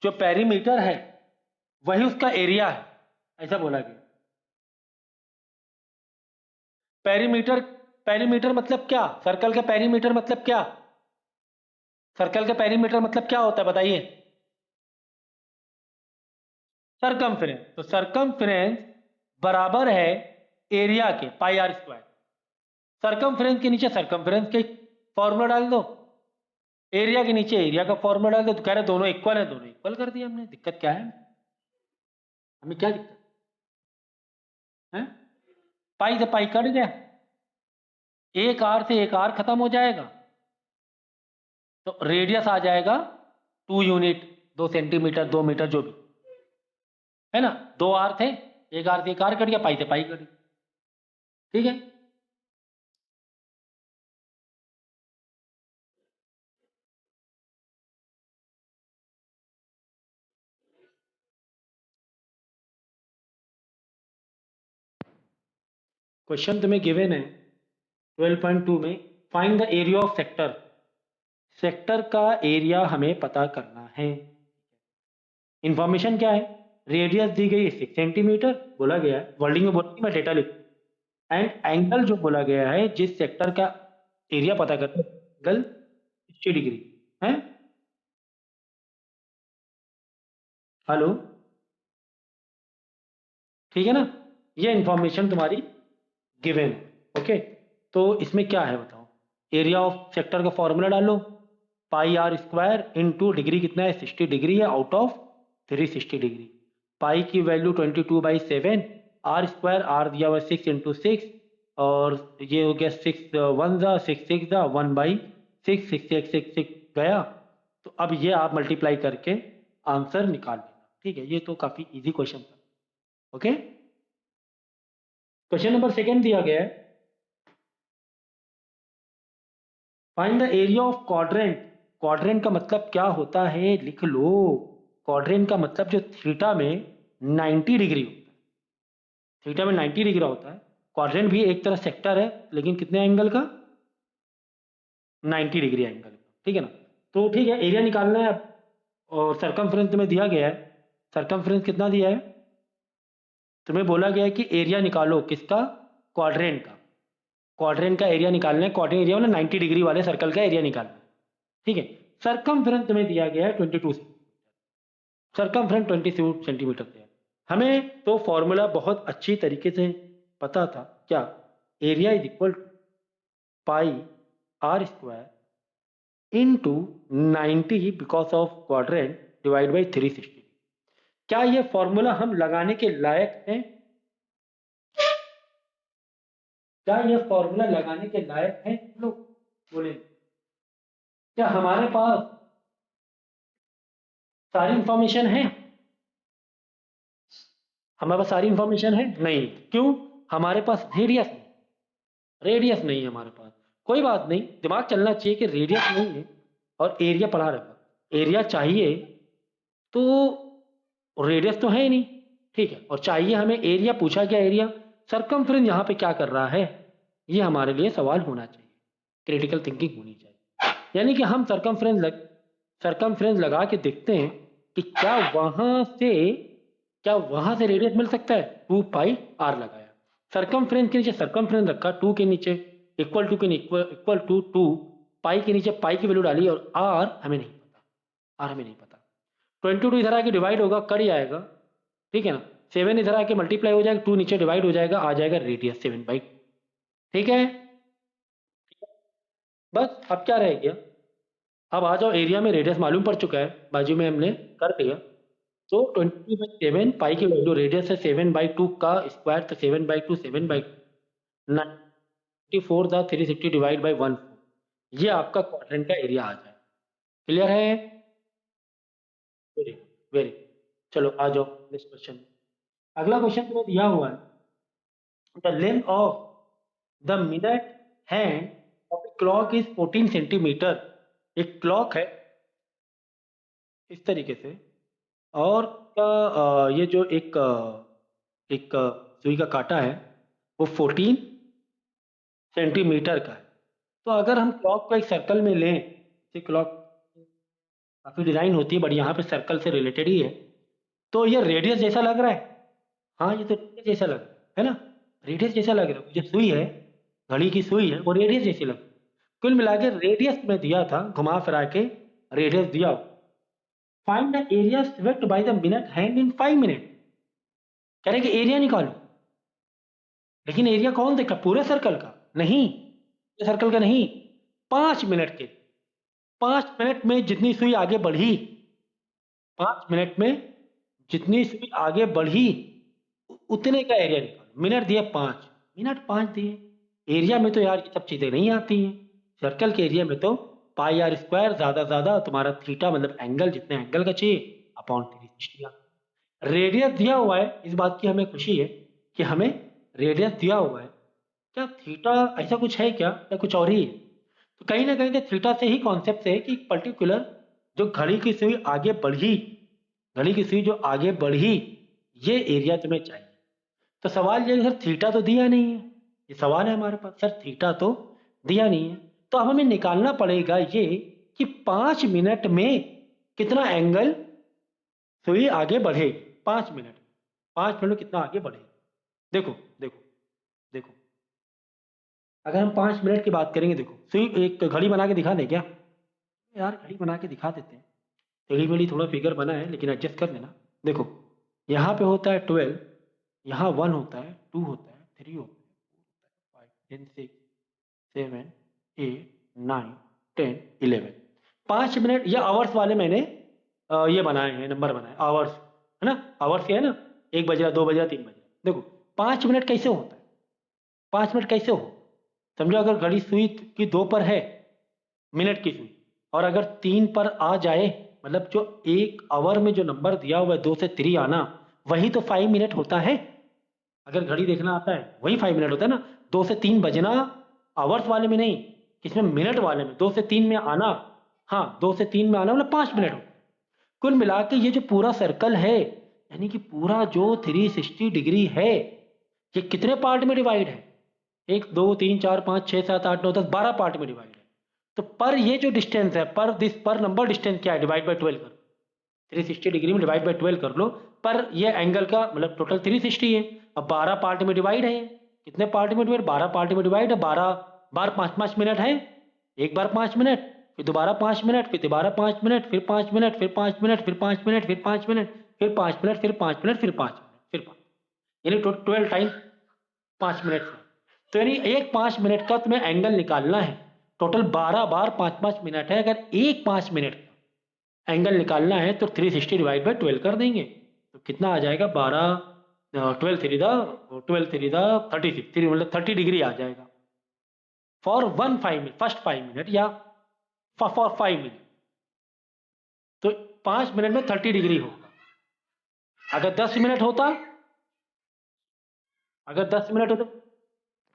जो पेरीमीटर है वही उसका एरिया है, ऐसा बोला गया। पेरीमीटर, पेरीमीटर मतलब क्या? सर्कल का पेरीमीटर मतलब क्या? सर्कल का पेरीमीटर मतलब क्या होता है बताइए? सरकमफ्रेंस। तो सरकमफ्रेंस बराबर है एरिया के πr²। सरकमफ्रेंस के नीचे सरकमफ्रेंस के फॉर्मूला डाल दो, एरिया के नीचे एरिया का फॉर्मूला डाल दो, तो कह रहे दोनों इक्वल है, दोनों इक्वल कर दिया हमने। दिक्कत क्या है? हमें क्या दिक्कत है? पाई से पाई कट गया, एक आर से एक आर खत्म हो जाएगा, तो रेडियस आ जाएगा 2 यूनिट, 2 सेंटीमीटर, 2 मीटर, जो भी है ना। 2 आर थे, एक आर से एक आर कट गया, पाई से पाई कट गया, ठीक है? क्वेश्चन तुम्हें गिवन है 12.2 में, find the area of sector. Sector का एरिया हमें पता करना है। इंफॉर्मेशन क्या है? रेडियस दी गई है 6 सेंटीमीटर बोला गया है, वर्डिंग में बोला मैं डेटा लिख, एंड एंगल जो बोला गया है जिस सेक्टर का एरिया पता करते हैं एंगल 60 डिग्री है। हेलो, ठीक है ना? ये इंफॉर्मेशन तुम्हारी गिवन है। ओके, तो इसमें क्या है बताओ? एरिया ऑफ सेक्टर का फॉर्मूला डालो, पाई आर स्क्वायर इंटू डिग्री कितना है 60 डिग्री है आउट ऑफ 360 डिग्री। पाई की वैल्यू 22/7, आर स्क्वायर आर दिया हुआ 6 इंटू 6, और ये हो गया 6 1 जा 6 6 जा 1/6, 6 गया। तो अब ये आप मल्टीप्लाई करके आंसर निकाल लेना। ठीक है, ये तो काफी इजी क्वेश्चन था। ओके, क्वेश्चन नंबर सेकेंड दिया गया है, find the area of quadrant. Quadrant का मतलब क्या होता है लिख लो। क्वाड्रेंट का मतलब जो थीटा में 90 डिग्री होता है, थीटा में 90 डिग्री होता है। क्वाड्रेंट भी एक तरह सेक्टर है, लेकिन कितने एंगल का? 90 डिग्री एंगल का। ठीक है ना? तो ठीक है, एरिया निकालना है अब, और सरकमफ्रेंस तुम्हें दिया गया है। सरकमफ्रेंस कितना दिया है? तुम्हें बोला गया है कि एरिया निकालो किसका? क्वाड्रेंट का। क्वाड्रेंट का एरिया निकालना है, क्वाड्रेंट एरिया मतलब 90 डिग्री वाले सर्कल का एरिया निकालना है। ठीक है, सरकमफ्रेंस तुम्हें दिया गया है 22, सरकमफ्रेंस 22 सेंटीमीटर से है। हमें तो फॉर्मूला बहुत अच्छी तरीके से पता था, क्या? Area is equal to pi are square into 90 because of quadrant divide by 360। क्या ये फॉर्मूला हम लगाने के लायक हैं? क्या ये फॉर्मूला लगाने के लायक है? लोग बोले, क्या हमारे पास सारी इंफॉर्मेशन है? हमारे पास सारी इंफॉर्मेशन है? नहीं। क्यों? हमारे पास रेडियस नहीं, रेडियस नहीं है हमारे पास। कोई बात नहीं, दिमाग चलना चाहिए कि रेडियस नहीं है और एरिया पढ़ा रखा। एरिया चाहिए तो रेडियस तो है ही नहीं। ठीक है, और चाहिए हमें एरिया, पूछा क्या एरिया? सरकमफ्रेंस यहाँ पे क्या कर रहा है, ये हमारे लिए सवाल होना चाहिए, क्रिटिकल थिंकिंग होनी चाहिए। यानी कि हम सरकमफ्रेंस लगा के देखते हैं कि क्या वहां से रेडियस मिल सकता है। 2 पाई आर लगाया, सरकमफ्रेंस के नीचे सरकमफ्रेंस रखा, 2 के नीचे इक्वल टू के इक्वल टू 2, पाई के नीचे पाई की वैल्यू डाली, और आर हमें नहीं पता, आर हमें नहीं पता। 22 इधर आके डिवाइड होगा, कर ही आएगा। ठीक है ना? 7 इधर आके मल्टीप्लाई हो जाएगा, 2 नीचे डिवाइड हो जाएगा, आ जाएगा रेडियस 7/2। ठीक है, बस अब क्या रह गया? अब आ जाओ, एरिया में रेडियस मालूम पड़ चुका है, बाजू में हमने कर दिया। तो 20/7 पाई की वैल्यू, रेडियस है 7/2 का स्क्वायर, तो 7/2 7/2 94 था 360 डिवाइड बाई 1, ये आपका क्वाड्रेंट का एरिया आ जाए। क्लियर है? वेरी वेरी, चलो आ जाओ नेक्स्ट क्वेश्चन। अगला क्वेश्चन तुम्हें दिया हुआ है, the length of the minute hand of a clock is 14 centimetre. एक क्लॉक है इस तरीके से, और ये जो एक सुई का कांटा है वो 14 सेंटीमीटर का है। तो अगर हम क्लॉक को एक सर्कल में लें, ये क्लॉक काफी डिजाइन होती है बट यहाँ पे सर्कल से रिलेटेड ही है, तो ये रेडियस जैसा लग रहा है। हाँ, ये तो रेडियस जैसा लग रहा है ना? रेडियस जैसा लग रहा है, जो सुई है, घड़ी की सुई है, वो रेडियस जैसी लग रही है। कुल मिला के रेडियस में दिया था, घुमा फिरा के रेडियस दिया। Find the area swept by the minute hand in 5 minute. कह रहे कि एरिया निकालो, लेकिन एरिया कौन देखा? पूरे सर्कल का नहीं, पूरे सर्कल का नहीं, 5 मिनट के। 5 मिनट में जितनी सुई आगे बढ़ी, 5 मिनट में जितनी सुई आगे बढ़ी, उतने का एरिया निकालो। मिनट दिए 5, मिनट 5 दिए। एरिया में तो यार ये सब चीजें नहीं आती हैं। सर्कल के एरिया में तो पाई आर स्क्वायर ज्यादा ज्यादा तुम्हारा थीटा मतलब एंगल, जितने एंगल का चाहिए अपॉन 360। रेडियस दिया हुआ है, इस बात की हमें खुशी है कि हमें रेडियस दिया हुआ है। क्या थीटा ऐसा कुछ है क्या, या कुछ और ही है? तो कहीं ना कहीं तो थीटा से ही कॉन्सेप्ट है कि पर्टिकुलर जो घड़ी की सुई आगे बढ़ी, घड़ी की सुई जो आगे बढ़ी, ये एरिया तुम्हें चाहिए। तो सवाल ये है, सर थीटा तो दिया नहीं है। ये सवाल है हमारे पास, सर थीटा तो दिया नहीं है, तो अब हमें निकालना पड़ेगा ये कि 5 मिनट में कितना एंगल सुई आगे बढ़ेगी। 5 मिनट, 5 मिनट में कितना आगे बढ़ेगी। देखो देखो देखो, अगर हम 5 मिनट की बात करेंगे, देखो सुई एक घड़ी बना के दिखा दें क्या यार? घड़ी बना के दिखा देते हैं। टेढ़ी मेढ़ी थोड़ा फिगर बना है लेकिन एडजस्ट कर लेना। देखो यहाँ पे होता है 12, यहाँ 1 होता है, 2 होता है, 3 होता है, 4 होता है, 5 10 6 7 8 9 10 11। 5 मिनट या आवर्स वाले मैंने ये बनाए हैं, नंबर बनाए आवर्स, है ना? आवर्स क्या है ना, 1 बज रहा, 2 बज रहा, 3 बज रहा। देखो 5 मिनट कैसे होता है, 5 मिनट कैसे हो, समझो अगर घड़ी सुई की 2 पर है, मिनट की सुई, और अगर 3 पर आ जाए, मतलब जो एक आवर में जो नंबर दिया हुआ है 2 से 3 आना, वही तो 5 मिनट होता है। अगर घड़ी देखना आता है वही 5 मिनट होता है ना। 2 से 3 बजना आवर्स वाले में नहीं, किसमें, मिनट वाले में। 2 से 3 में आना, हाँ 2 से 3 में आना मतलब 5 मिनट होता है। कुल मिला के ये जो पूरा सर्कल है, यानी कि पूरा जो 360 डिग्री है, ये कितने पार्ट में डिवाइड है? 1 2 3 4 5 6 7 8 9 10 12 पार्ट में डिवाइड है। तो पर ये जो डिस्टेंस है, पर नंबर डिस्टेंस क्या है, डिवाइड बाय 12 करो। 360 डिग्री में डिवाइड बाय 12 कर लो। पर ये एंगल का मतलब टोटल 360 है। अब 12 पार्ट में डिवाइड है, कितने पार्ट में डिवाइड, 12 पार्ट में डिवाइड है। 12 बार 5 मिनट है, एक बार 5 मिनट, फिर दोबारा 5 मिनट, फिर दोबारा 5 मिनट, फिर 5 मिनट, फिर 5 मिनट, फिर 5 मिनट, फिर 5 मिनट, फिर 5 मिनट, फिर 5 मिनट, फिर 5 मिनट, फिर 5, यानी 12 टाइम 5 मिनट है। तो यानी एक 5 मिनट का तुम्हें एंगल निकालना है। टोटल 12 बार 5 मिनट है। अगर एक 5 मिनट का एंगल निकालना है तो 360 डिवाइड बाई 12 कर देंगे, तो कितना आ जाएगा, 12 12 three the 12 three the 36, three मतलब 30 डिग्री आ जाएगा फॉर 5 मिनट, फर्स्ट 5 मिनट या फॉर 5 मिनट। तो 5 मिनट में 30 डिग्री होगा। अगर 10 मिनट होता, अगर 10 मिनट होता,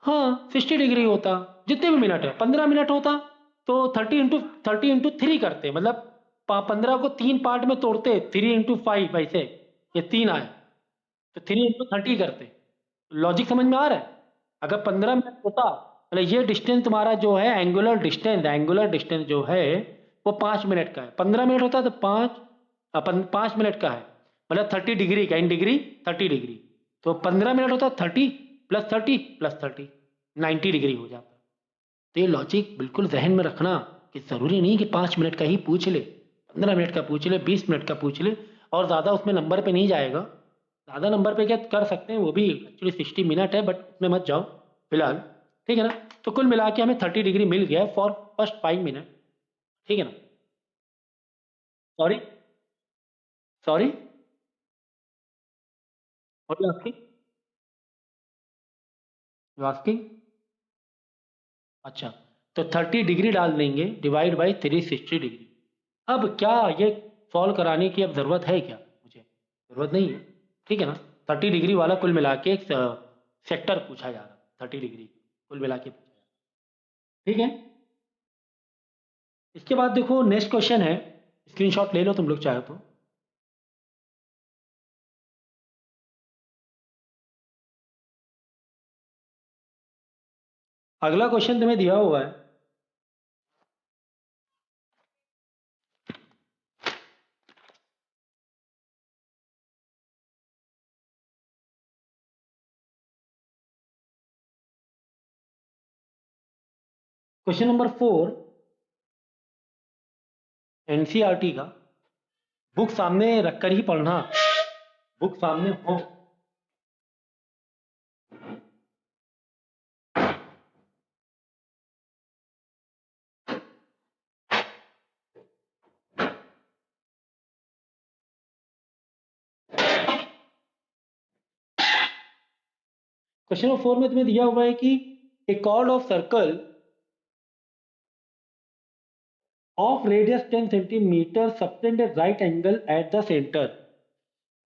हाँ 60 डिग्री होता। जितने भी मिनट है, 15 मिनट होता तो 30 इंटू 3 करते, मतलब 15 को 3 पार्ट में तोड़ते, 3 इंटू 5 ऐसे, ये 3 आए तो 3 इंटू 30 करते। लॉजिक समझ में आ रहा है? अगर 15 मिनट होता, मतलब ये डिस्टेंस तुम्हारा जो है एंगुलर डिस्टेंस जो है वो 5 मिनट का है। 15 मिनट होता तो 5 मिनट का है, मतलब 30 डिग्री का, इन डिग्री 30 डिग्री। तो 15 मिनट होता 30 प्लस 30 प्लस 30, 90 डिग्री हो जाता। तो ये लॉजिक बिल्कुल जहन में रखना कि ज़रूरी नहीं कि 5 मिनट का ही पूछ ले, 15 मिनट का पूछ ले, 20 मिनट का पूछ ले, और ज़्यादा उसमें नंबर पे नहीं जाएगा। ज़्यादा नंबर पे क्या कर सकते हैं, वो भी एक्चुअली 60 मिनट है, बट इसमें मत जाओ फिलहाल, ठीक है ना? तो कुल मिला के हमें 30 डिग्री मिल गया फॉर फर्स्ट 5 मिनट, ठीक है ना? सॉरी, सॉरी, और आस्किंग, अच्छा, तो 30 डिग्री डाल देंगे डिवाइड बाई 360 डिग्री। अब क्या ये सॉल्व कराने की अब ज़रूरत है क्या? मुझे ज़रूरत नहीं है, ठीक है ना? 30 डिग्री वाला कुल मिला के एक सेक्टर पूछा जा रहा, 30 डिग्री कुल मिला के पूछा जा रहा, ठीक है? इसके बाद देखो नेक्स्ट क्वेश्चन है, स्क्रीनशॉट ले लो तुम लोग चाहो तो। अगला क्वेश्चन तुम्हें दिया हुआ है, क्वेश्चन नंबर 4 एनसीईआरटी का। बुक सामने रखकर ही पढ़ना, बुक सामने हो। क्वेश्चन नंबर 4 में तुम्हें दिया हुआ है कि a chord of circle of radius 10 centimetre subtend right angle at the centre.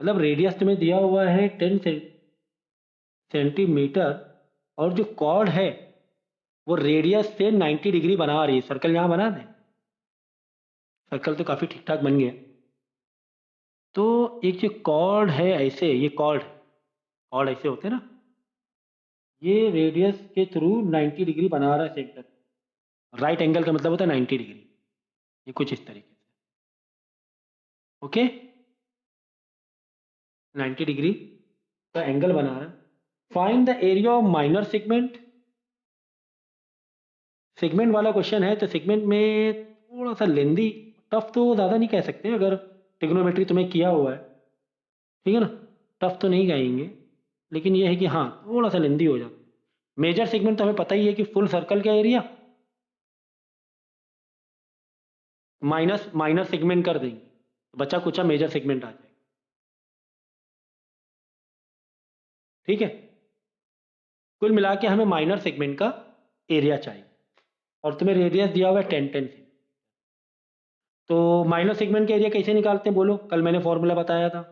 मतलब रेडियस तुम्हें दिया हुआ है 10 सेंटीमीटर, और जो कॉर्ड है वो रेडियस से 90 डिग्री बना रही है। सर्कल यहाँ बना दें, सर्कल तो काफी ठीक ठाक बन गया। तो एक जो कॉर्ड है ऐसे, ये कॉर्ड ऐसे होते हैं ना, ये रेडियस के थ्रू 90 डिग्री बना रहा है सेंटर। राइट एंगल का मतलब होता है 90 डिग्री। ये कुछ इस तरीके से, ओके। 90 डिग्री का एंगल बना रहा है। Find the area of minor segment. Segment वाला क्वेश्चन है, तो सेगमेंट में थोड़ा सा लेंदी, टफ तो ज़्यादा नहीं कह सकते अगर ट्रिग्नोमेट्री तुम्हें किया हुआ है, ठीक है ना। टफ तो नहीं कहेंगे, लेकिन ये है कि हाँ थोड़ा सा लेंदी हो जाता है। मेजर सेगमेंट तो हमें पता ही है कि फुल सर्कल का एरिया माइनस माइनर सेगमेंट कर देंगे, बचा कुचा मेजर सेगमेंट आ जाएगा, ठीक है। कुल मिला के हमें माइनर सेगमेंट का एरिया चाहिए, और तुम्हें रेडियस दिया हुआ है 10 से। तो माइनर सेगमेंट का एरिया कैसे निकालते हैं बोलो, कल मैंने फॉर्मूला बताया था,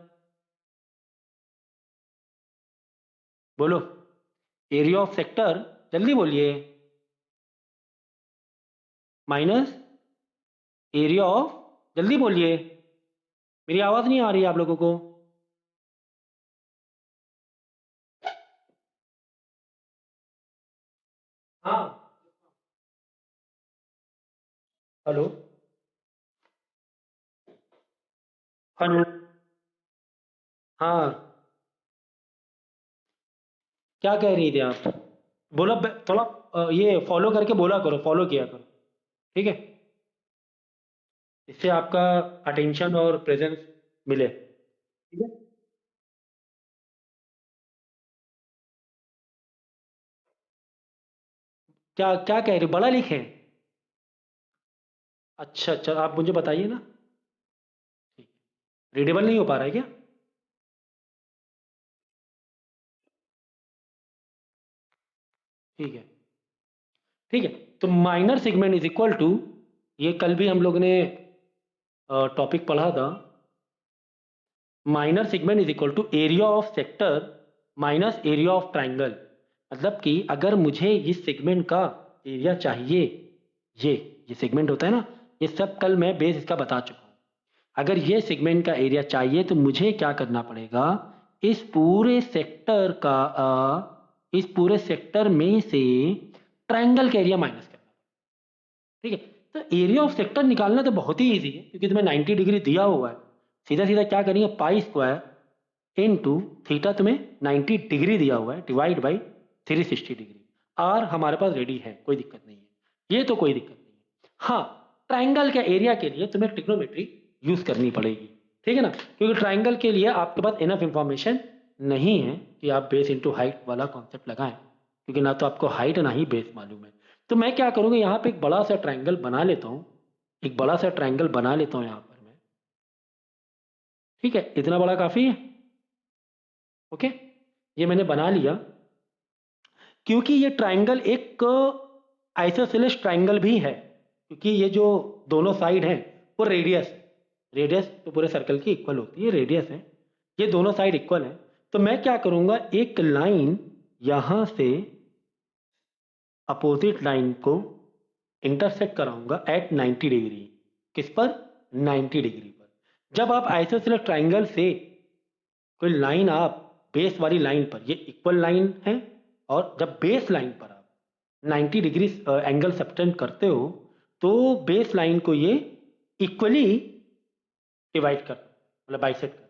बोलो। एरिया ऑफ सेक्टर, जल्दी बोलिए। माइनस एरिया ऑफ, जल्दी बोलिए, मेरी आवाज नहीं आ रही है आप लोगों को। हाँ, हेलो, हेलो, हाँ, क्या कह रही थी आप, बोलो थोड़ा ये फॉलो करके बोला करो, फॉलो किया करो, ठीक है। इससे आपका अटेंशन और प्रेजेंस मिले, ठीक है। क्या क्या कह रही, बड़ा लिखें? अच्छा अच्छा, आप मुझे बताइए ना। ठीक, रीडेबल नहीं हो पा रहा है क्या? ठीक है, ठीक है। तो minor segment is equal to, ये कल भी हम लोग ने टॉपिक पढ़ा था, minor segment is equal to area of sector minus area of triangle. मतलब कि अगर मुझे इस सेगमेंट का एरिया चाहिए, ये ये सेगमेंट होता है ना, ये सब कल मैं बेस इसका बता चुका हूँ। अगर ये सेगमेंट का एरिया चाहिए तो मुझे क्या करना पड़ेगा, इस पूरे सेक्टर का इस पूरे सेक्टर में से ट्राइंगल का एरिया माइनस करना, ठीक है। तो एरिया ऑफ सेक्टर निकालना तो बहुत ही ईजी है, क्योंकि तुम्हें 90 डिग्री दिया हुआ है। सीधा सीधा क्या करेंगे, पाई स्क्वायर इनटू थीटा, तुम्हें 90 डिग्री दिया हुआ है, डिवाइड बाई 360 डिग्री। आर हमारे पास रेडी है, कोई दिक्कत नहीं है, ये तो कोई दिक्कत नहीं है। हाँ, ट्राइंगल के एरिया के लिए तुम्हें ट्रिग्नोमेट्री यूज करनी पड़ेगी, ठीक है ना, क्योंकि ट्राइंगल के लिए आपके पास इनफ इंफॉर्मेशन नहीं है कि आप बेस इंटू हाइट वाला कॉन्सेप्ट लगाएं, क्योंकि ना तो आपको हाइट ना ही बेस मालूम है। तो मैं क्या करूंगा, यहाँ पे एक बड़ा सा ट्राइंगल बना लेता हूँ, एक बड़ा सा ट्राइंगल बना लेता हूँ यहाँ पर मैं, ठीक है। इतना बड़ा काफी है, ओके। ये मैंने बना लिया, क्योंकि ये ट्राइंगल एक आइसोसेलेस ट्राइंगल भी है, क्योंकि ये जो दोनों साइड हैं वो रेडियस है। रेडियस तो पूरे सर्कल की इक्वल होती है, रेडियस है, ये दोनों साइड इक्वल है। तो मैं क्या करूंगा, एक लाइन यहां से अपोजिट लाइन को इंटरसेक्ट कराऊंगा एट 90 डिग्री। किस पर? 90 डिग्री पर। जब आप आइसोसेलेस ट्राइंगल से कोई लाइन आप बेस वाली लाइन पर, ये इक्वल लाइन है, और जब बेस लाइन पर आप 90 डिग्री एंगल सब्टेंड करते हो, तो बेस लाइन को ये इक्वली डिवाइड कर, मतलब बाइसेक्ट कर,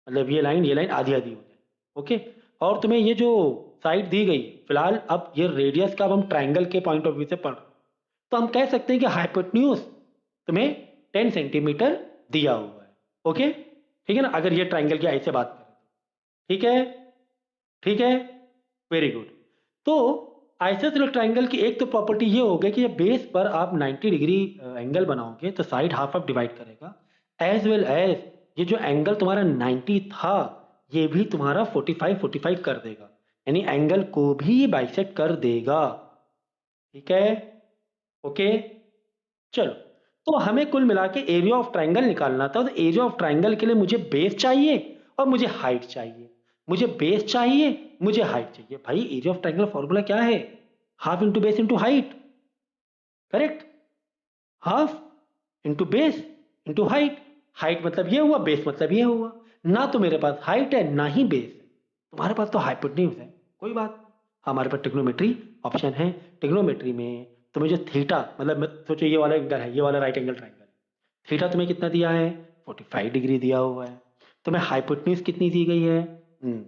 मतलब ये लाइन आधी आधी हो जाए, ओके। और तुम्हें ये जो साइड दी गई, फिलहाल अब ये रेडियस का अब हम ट्राइंगल के पॉइंट ऑफ व्यू से पढ़ रहे हैं, तो हम कह सकते हैं कि हाइपोटेन्यूज तुम्हें 10 सेंटीमीटर दिया हुआ है, ओके, ठीक है ना, अगर ये ट्राइंगल की आई से बात करें, ठीक है, ठीक है, वेरी गुड। तो आइसोसेलेस ट्राइंगल की एक तो प्रॉपर्टी ये हो गई कि बेस पर आप 90 डिग्री एंगल बनाओगे तो साइड हाफ ऑफ डिवाइड करेगा, एज वेल एज ये जो एंगल तुम्हारा 90 था, ये भी तुम्हारा 45 45 कर देगा, यानी एंगल को भी बाइसेक्ट कर देगा, ठीक है, ओके। चलो, तो हमें कुल मिला के एरिया ऑफ ट्राइंगल निकालना था, तो एरिया ऑफ ट्राइंगल के लिए मुझे बेस चाहिए और मुझे हाइट चाहिए, मुझे बेस चाहिए, मुझे हाइट चाहिए। भाई एरिया ऑफ ट्राइंगल फॉर्मूला क्या है, half into base into height, correct, half into base into height. Height मतलब ये हुआ, बेस मतलब ये हुआ, ना तो मेरे पास हाइट है ना ही बेस है, तुम्हारे पास तो हाइपोटेन्यूज है, कोई बात नहीं। हमारे पास ट्रिग्नोमेट्री ऑप्शन है। ट्रिग्नोमेट्री में तुम्हें जो थीटा, मतलब सोचो ये वाला एंगल है, ये वाला राइट एंगल ट्राइंगल, थीटा तुम्हें कितना दिया है, 45 डिग्री दिया हुआ है। तुम्हें हाइपोटेन्यूज कितनी दी गई है,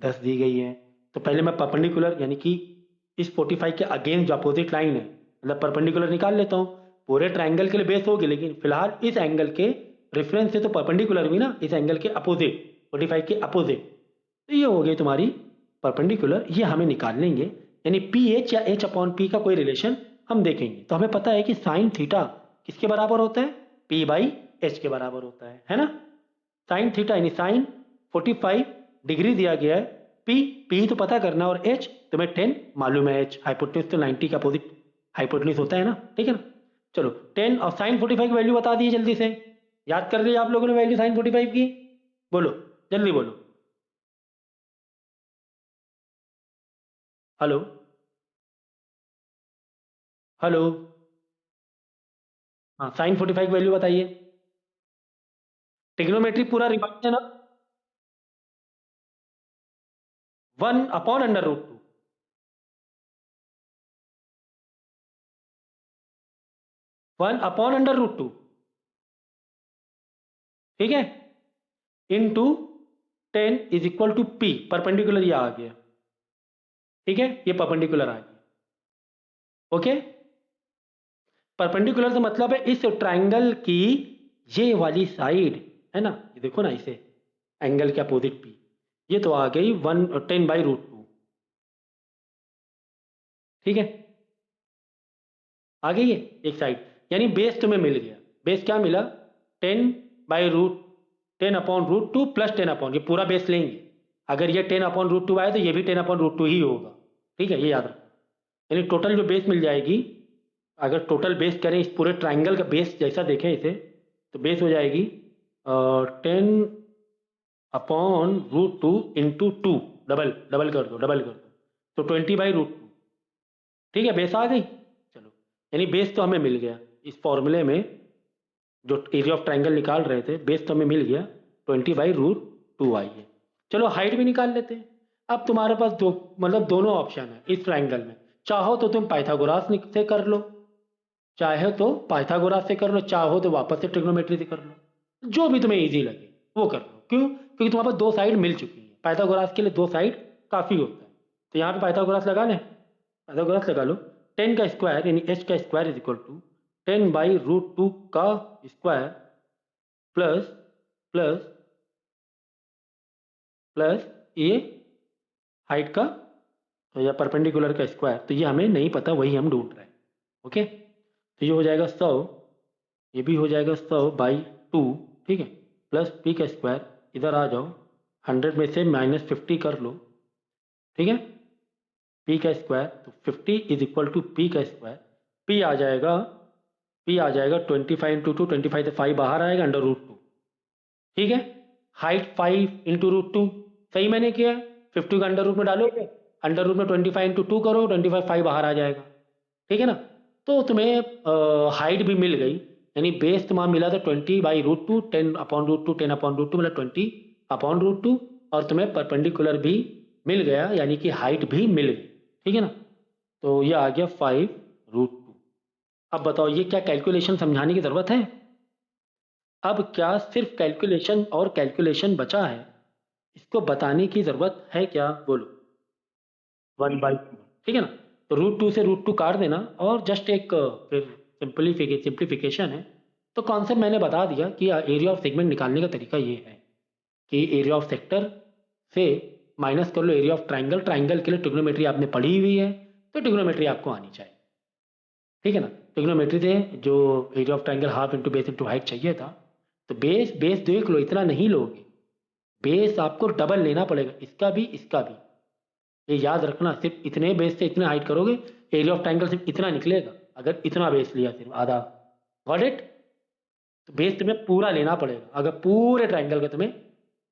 10 दी गई है। तो पहले मैं परपेंडिकुलर यानी कि इस 45 के अगेंस्ट जो अपोजिट लाइन है, मतलब परपेंडिकुलर निकाल लेता हूँ। पूरे ट्राइंगल के लिए बेस होगी, लेकिन फिलहाल इस एंगल के रेफरेंस से तो परपेंडिकुलर हुई ना, इस एंगल के अपोजिट, 45 के अपोजिट। तो ये हो गई तुम्हारी परपेंडिकुलर, ये हमें निकाल लेंगे। यानी पी एच या एच अपॉन पी का कोई रिलेशन हम देखेंगे। तो हमें पता है कि साइन थीटा किसके बराबर होता है, पी बाई एच के बराबर होता है ना। साइन थीटा यानी साइन 45 डिग्री दिया गया है, पी पी तो पता करना, और एच तुम्हें 10 मालूम है, एच हाइपोटेन्यूज तो 90 का अपोजिट हाइपोटेन्यूज होता है ना, ठीक है ना। चलो 10 और साइन 45 की वैल्यू बता दी जल्दी से, याद कर लिया आप लोगों ने वैल्यू साइन 45 की, बोलो जल्दी बोलो। Hello, hello. हाँ, साइन 45 की वैल्यू बताइए। ट्रिग्नोमेट्री पूरा रिवाइज है ना, 1/√2। 1/√2, ठीक है, into 10 is equal to p, perpendicular ये आ गया, ठीक है, ये परपेंडिकुलर आ गया। ओके, परपेंडिकुलर से मतलब है इस ट्राइंगल की ये वाली साइड, है ना, ये देखो ना, इसे एंगल के अपोजिट पी, ये तो आ गई 10/√2, ठीक है, आ गई है एक साइड। यानी बेस तुम्हें मिल गया, बेस क्या मिला, 10/10/√2 प्लस 10 ये पूरा बेस लेंगे। अगर ये 10/√2 आए तो ये भी 10/√2 ही होगा, ठीक है, ये याद रखो। यानी टोटल जो बेस मिल जाएगी, अगर टोटल बेस करें इस पूरे ट्राइंगल का बेस जैसा देखें इसे, तो बेस हो जाएगी 10/√2 इंटू 2, डबल डबल कर दो, डबल कर दो, तो 20/√2, ठीक है, बेस आ गई। चलो, यानी बेस तो हमें मिल गया इस फॉर्मूले में, जो एरिया ऑफ ट्राइंगल निकाल रहे थे, बेस तो हमें मिल गया, 20/√2 आई है। चलो हाइट भी निकाल लेते हैं। अब तुम्हारे पास दो, मतलब दोनों ऑप्शन है इस ट्राइंगल में। चाहो तो तुम पाइथागोरस से कर लो, चाहे तो पाइथागोरस से कर लो, चाहो तो वापस से ट्रिग्नोमेट्री से कर लो, जो भी तुम्हें इजी लगे वो कर लो। क्यों, क्योंकि तुम्हारे पास दो साइड मिल चुकी है, पाइथागोरस के लिए दो साइड काफ़ी होता है। तो यहाँ पे पाइथागोरस लगा लें, पाइथागोरस लगा लो। 10 का स्क्वायर यानी एच का स्क्वायर इज इक्वल टू 10/√2 का स्क्वायर प्लस प्लस प्लस ये हाइट का या परपेंडिकुलर का स्क्वायर, तो ये हमें नहीं पता, वही हम ढूंढ रहे हैं। ओके, तो ये हो जाएगा 100, ये भी हो जाएगा 100/2, ठीक है, प्लस पी का स्क्वायर, इधर आ जाओ, 100 में से -50 कर लो, ठीक है, पी का स्क्वायर, तो 50 इज इक्वल टू पी का स्क्वायर, पी आ जाएगा, पी आ जाएगा 25 इंटू 2, 25 से 5 बाहर आएगा, √2, ठीक है। हाइट 5 इंटू √2, सही मैंने किया है, 50 का अंडर रूट में डालोगे, अंडर रूट में 25 इंटू 2 करो, 25 5 बाहर आ जाएगा, ठीक है ना। तो तुम्हें हाइट भी मिल गई, यानी बेस तुम्हारा मिला था 20/√2, 10/√2, 10/√2 मतलब 20/√2, और तुम्हें परपेंडिकुलर भी मिल गया, यानी कि हाइट भी मिल गई, ठीक है ना। तो ये आ गया 5√2। अब बताओ, ये क्या कैलकुलेशन समझाने की ज़रूरत है? अब क्या सिर्फ कैलकुलेशन और कैलकुलेशन बचा है, इसको बताने की ज़रूरत है क्या, बोलो। 1/2, ठीक है ना। तो √2 से √2 काट देना, और जस्ट एक फिर सिंप्लीफिकेशन है। तो कॉन्सेप्ट मैंने बता दिया कि एरिया ऑफ सेगमेंट निकालने का तरीका ये है कि एरिया ऑफ सेक्टर से माइनस कर लो एरिया ऑफ ट्राइंगल। ट्राइंगल के लिए ट्रिग्नोमेट्री आपने पढ़ी हुई है, तो ट्रिग्नोमेट्री आपको आनी चाहिए, ठीक है ना। ट्रिग्नोमेट्री से जो area of triangle half into base into height चाहिए था, तो बेस बेस देख लो, इतना नहीं लोगे, बेस आपको डबल लेना पड़ेगा, इसका भी इसका भी। ये याद रखना, सिर्फ इतने बेस से इतने हाइट करोगे, एरिया ऑफ ट्राइंगल सिर्फ इतना निकलेगा, अगर इतना बेस लिया सिर्फ आधा। Got it. तो बेस तुम्हें पूरा लेना पड़ेगा अगर पूरे ट्राइंगल का तुम्हें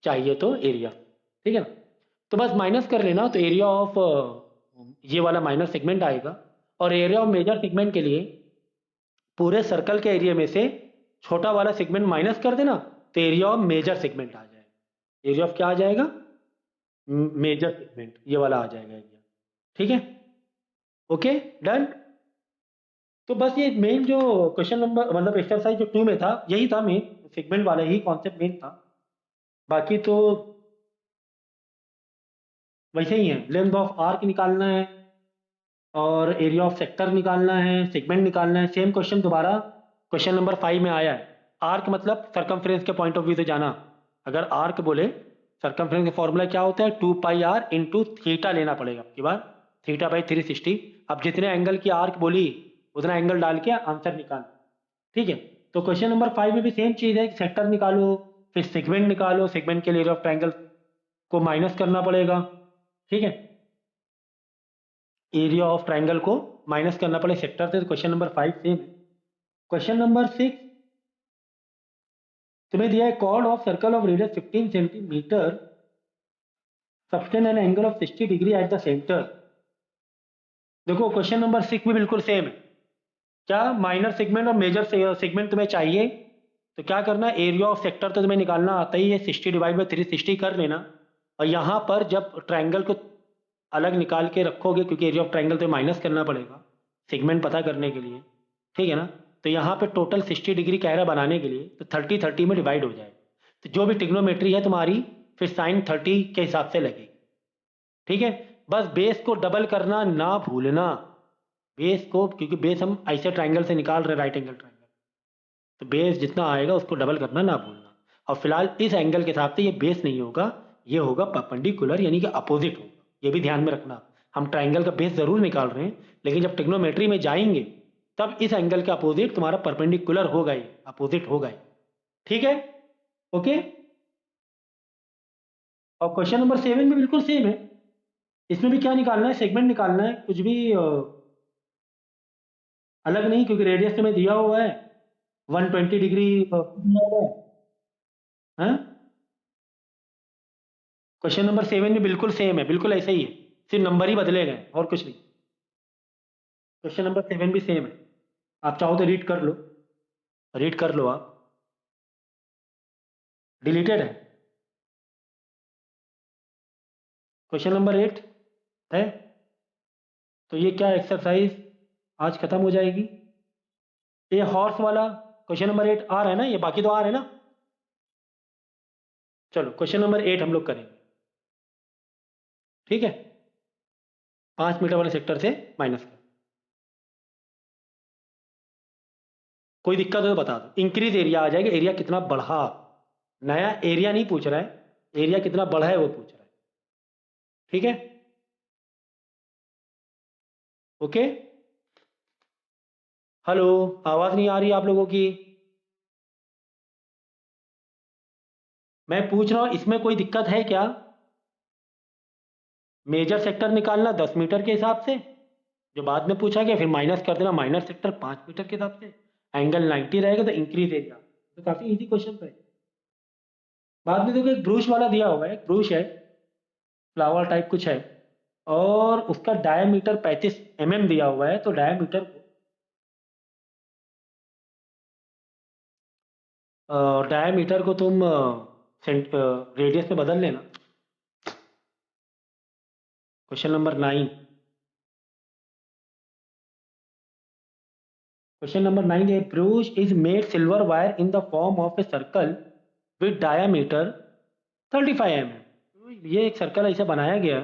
चाहिए तो एरिया, ठीक है ना। तो बस माइनस कर लेना, तो एरिया ऑफ ये वाला माइनर सेगमेंट आएगा, और एरिया ऑफ मेजर सेगमेंट के लिए पूरे सर्कल के एरिया में से छोटा वाला सेगमेंट माइनस कर देना, तो एरिया ऑफ मेजर सेगमेंट आ जाएगा। एरिया ऑफ क्या आ जाएगा, मेजर सेगमेंट, ये वाला आ जाएगा एरिया, ठीक है। Okay, done. तो बस ये मेन जो क्वेश्चन नंबर मतलब एक्सरसाइज जो 2 में था यही था मेन, सेगमेंट वाला ही कॉन्सेप्ट मेन था। बाकी तो वैसे ही है, लेंथ ऑफ आर्क निकालना है और एरिया ऑफ सेक्टर निकालना है, सेगमेंट निकालना है। सेम क्वेश्चन दोबारा क्वेश्चन नंबर 5 में आया है। आर्क मतलब सर्कमफ्रेंस के पॉइंट ऑफ व्यू से जाना। अगर आर्क बोले सर्कमफ्रेंस का फॉर्मूला क्या होता है, 2πr इंटू थीटा लेना पड़ेगा आपकी बार, थीटा बाई 360। अब जितने एंगल की आर्क बोली उतना एंगल डाल के आंसर निकाल। ठीक है, तो क्वेश्चन नंबर 5 में भी सेम चीज़ है कि सेक्टर निकालो, फिर सेगमेंट निकालो, सेगमेंट के लिए एरिया ऑफ ट्रायंगल को माइनस करना पड़ेगा। ठीक है, एरिया ऑफ ट्रायंगल को माइनस करना पड़े सेक्टर से। क्वेश्चन नंबर 5 सेम है। क्वेश्चन नंबर 6 तुम्हें दिया है, chord of circle of radius 15 centimetre sustain an angle of 60 degree at the centre. देखो क्वेश्चन नंबर 6 भी बिल्कुल सेम है। क्या माइनर सेगमेंट और मेजर सेगमेंट तुम्हें चाहिए, तो क्या करना, एरिया ऑफ सेक्टर तो तुम्हें निकालना आता ही है, 60 डिवाइड बाई 360 कर लेना। और यहाँ पर जब ट्रायंगल को अलग निकाल के रखोगे, क्योंकि एरिया ऑफ ट्रायंगल तो माइनस करना पड़ेगा सेगमेंट पता करने के लिए, ठीक है ना। तो यहाँ पे टोटल 60 डिग्री कह रहा बनाने के लिए, तो 30-30 में डिवाइड हो जाए, तो जो भी टिग्नोमेट्री है तुम्हारी फिर साइन 30 के हिसाब से लगेगी। ठीक है, बस बेस को डबल करना ना भूलना, बेस को, क्योंकि बेस हम ऐसे ट्राइंगल से निकाल रहे राइट एंगल ट्राइंगल, तो बेस जितना आएगा उसको डबल करना ना भूलना। और फिलहाल इस एंगल के हिसाब से ये बेस नहीं होगा, ये होगा परपेंडिकुलर, यानी कि अपोजिट होगा। ये भी ध्यान में रखना, हम ट्राइंगल का बेस जरूर निकाल रहे हैं, लेकिन जब टिग्नोमेट्री में जाएंगे तब इस एंगल के अपोजिट तुम्हारा परपेंडिकुलर होगा, ही अपोजिट होगा ही। ठीक है, ओके। और क्वेश्चन नंबर 7 में बिल्कुल सेम है। इसमें भी क्या निकालना है, सेगमेंट निकालना है, कुछ भी अलग नहीं, क्योंकि रेडियस तुम्हें दिया हुआ है 120 डिग्री दिया हुआ है। क्वेश्चन नंबर 7 भी बिल्कुल सेम है, बिल्कुल ऐसे ही है, सिर्फ नंबर ही बदले गए और कुछ नहीं। क्वेश्चन नंबर 7 भी सेम है, आप चाहो तो रीड कर लो, रीड कर लो आप। डिलीटेड है। क्वेश्चन नंबर 8 है, तो ये क्या एक्सरसाइज आज खत्म हो जाएगी। ये हॉर्स वाला क्वेश्चन नंबर 8 आ रहा है ना, ये बाकी तो आ रहे हैं ना। चलो क्वेश्चन नंबर 8 हम लोग करेंगे। ठीक है, 5 मीटर वाले सेक्टर से माइनस कर। कोई दिक्कत हो तो बता दो। इंक्रीज एरिया आ जाएगा, एरिया कितना बढ़ा, नया एरिया नहीं पूछ रहा है, एरिया कितना बढ़ा है वो पूछ रहा है। ठीक है, ओके। हेलो, आवाज नहीं आ रही आप लोगों की। मैं पूछ रहा हूं इसमें कोई दिक्कत है क्या। मेजर सेक्टर निकालना 10 मीटर के हिसाब से, जो बाद में पूछा गया, फिर माइनस कर देना माइनर सेक्टर 5 मीटर के हिसाब से, एंगल 90 रहेगा, तो इंक्रीज एरिया। तो काफी इजी क्वेश्चन है। बाद में देखो एक ब्रूश वाला दिया हुआ है, ब्रूश है, फ्लावर टाइप कुछ है, और उसका डायमीटर 35 दिया हुआ है, तो डायमीटर को तुम रेडियस में बदल लेना। क्वेश्चन नंबर 9, क्वेश्चन नंबर 9 है, brooch is made silver wire in the form of a circle with diameter 35 ये एक सर्कल ऐसा बनाया गया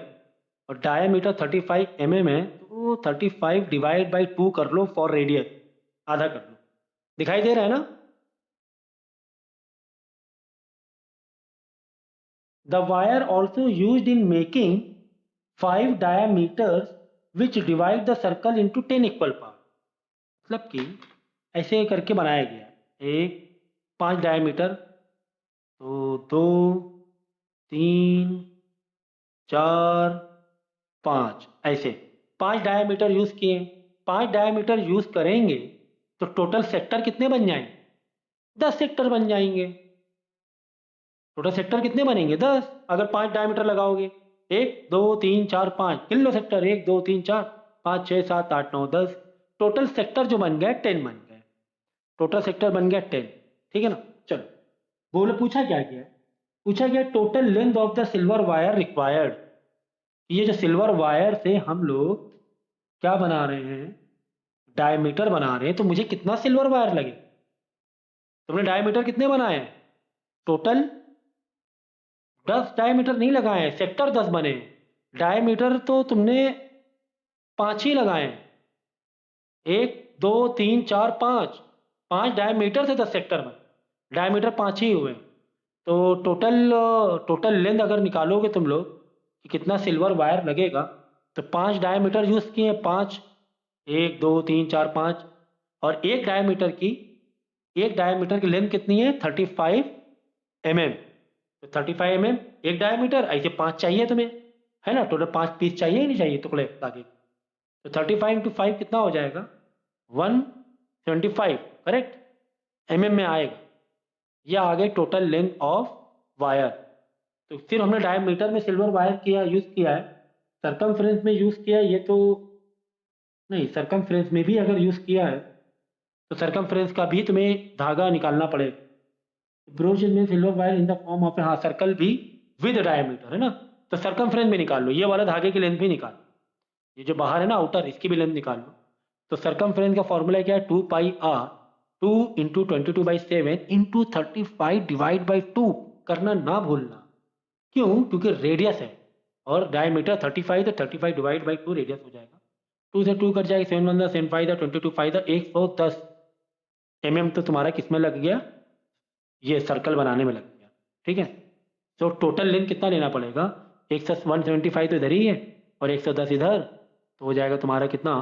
और डायमीटर 35 है, तो 35 डिवाइड बाई 2 कर लो फॉर रेडियस, आधा कर लो। दिखाई दे रहा है ना। The wire also use in making 5 diameters which divide the circle into 10 equal part. मतलब कि ऐसे करके बनाया गया, एक 5 डायमीटर, तो 2 3 4 5, ऐसे 5 डायमीटर यूज किए। 5 डायमीटर यूज करेंगे तो टोटल सेक्टर कितने बन जाएंगे, 10 सेक्टर बन जाएंगे। टोटल सेक्टर कितने बनेंगे, 10, अगर 5 डायमीटर लगाओगे। 1 2 3 4 5 गिन लो सेक्टर, 1 2 3 4 5 6 7 8 9 10। टोटल सेक्टर जो बन गया 10 बन गए, टोटल सेक्टर बन गया 10। ठीक है ना। चलो बोलो पूछा क्या गया, पूछा गया total length of the silver wire required. ये जो सिल्वर वायर से हम लोग क्या बना रहे हैं, डायमीटर बना रहे हैं तो मुझे कितना सिल्वर वायर लगे? तुमने डायमीटर कितने बनाए हैं टोटल? 10 डायमीटर नहीं लगाए हैं, सेक्टर 10 बने हैं। डायमीटर तो तुमने 5 ही लगाए हैं। 1 2 3 4 5, 5 डायमीटर से 10 सेक्टर में डायमीटर 5 ही हुए। तो टोटल लेंथ अगर निकालोगे तुम लोग कि कितना सिल्वर वायर लगेगा, तो 5 डायमीटर यूज किए हैं। 5, 1 2 3 4 5, और एक डायमीटर की लेंथ कितनी है? 35 mm। तो 35 mm एक डायमीटर, ऐसे 5 चाहिए तुम्हें, है ना? टोटल 5 पीस चाहिए ही नहीं चाहिए टुकड़े आगे। तो 35 × 5 कितना हो जाएगा? 175, करेक्ट? mm में आएगा। ये आ गई टोटल लेंथ ऑफ वायर। तो फिर हमने डायमीटर में सिल्वर वायर यूज किया है, सरकमफ्रेंस में यूज किया है, ये तो नहीं, सरकमफ्रेंस में भी अगर यूज किया है तो सरकमफ्रेंस का भी तुम्हें धागा निकालना पड़ेगा। ब्रोच में silver wire in the form of, हाँ सर्कल भी विद डायमीटर, है ना? तो सरकमफ्रेंस में निकाल लो, ये वाला धागे की लेंथ भी निकाल लो, ये जो बाहर है ना आउटर, इसकी भी लेंथ निकाल लो। तो सरकमफ्रेंस का फॉर्मूला क्या है? 2πr, 2 × 22/7 × 35 डिवाइड बाई 2 करना ना भूलना। क्यों? क्योंकि रेडियस है और डायमीटर 35, तो 35 डिवाइड बाई 2 रेडियस हो जाएगा। 2 से 2 कट जाएगा, 7 1 7 5 22 5 110 mm तो तुम्हारा किसमें लग गया? ये सर्कल बनाने में लग गया, ठीक है? तो टोटल लेंथ कितना लेना पड़ेगा? 175 तो इधर ही है और 110 इधर, तो हो जाएगा तुम्हारा कितना?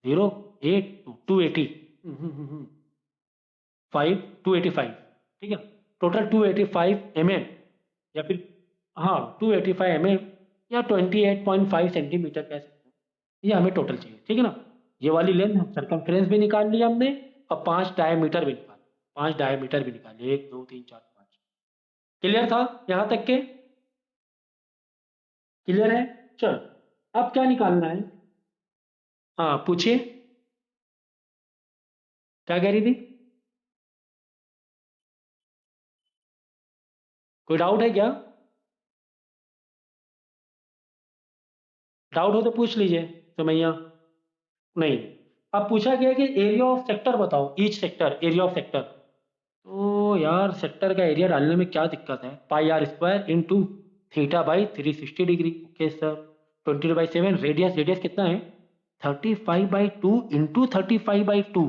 0 8 280 5 285, ठीक है? टोटल 285 mm, या फिर हाँ 285 mm या 28.5 सेंटीमीटर कह सकते हैं। ये हमें टोटल चाहिए, ठीक है ना? ये वाली लेंथ सरकमफ्रेंस भी निकाल लिया हमने और 5 डायमीटर भी निकाल, 5 डायमीटर भी निकाले, 1 2 3 4 5। क्लियर था यहाँ तक के? क्लियर है? चलो अब क्या निकालना है? हाँ पूछिए, क्या कह रही थी? कोई डाउट है क्या? डाउट हो तो पूछ लीजिए सुमैया। नहीं, अब पूछा गया कि एरिया ऑफ सेक्टर बताओ, each sector, area of sector. तो यार सेक्टर का एरिया डालने में क्या दिक्कत है? πr² into theta by 360 degree. Okay sir. 22/7 radius, radius कितना है? 35/2 इंटू 35/2,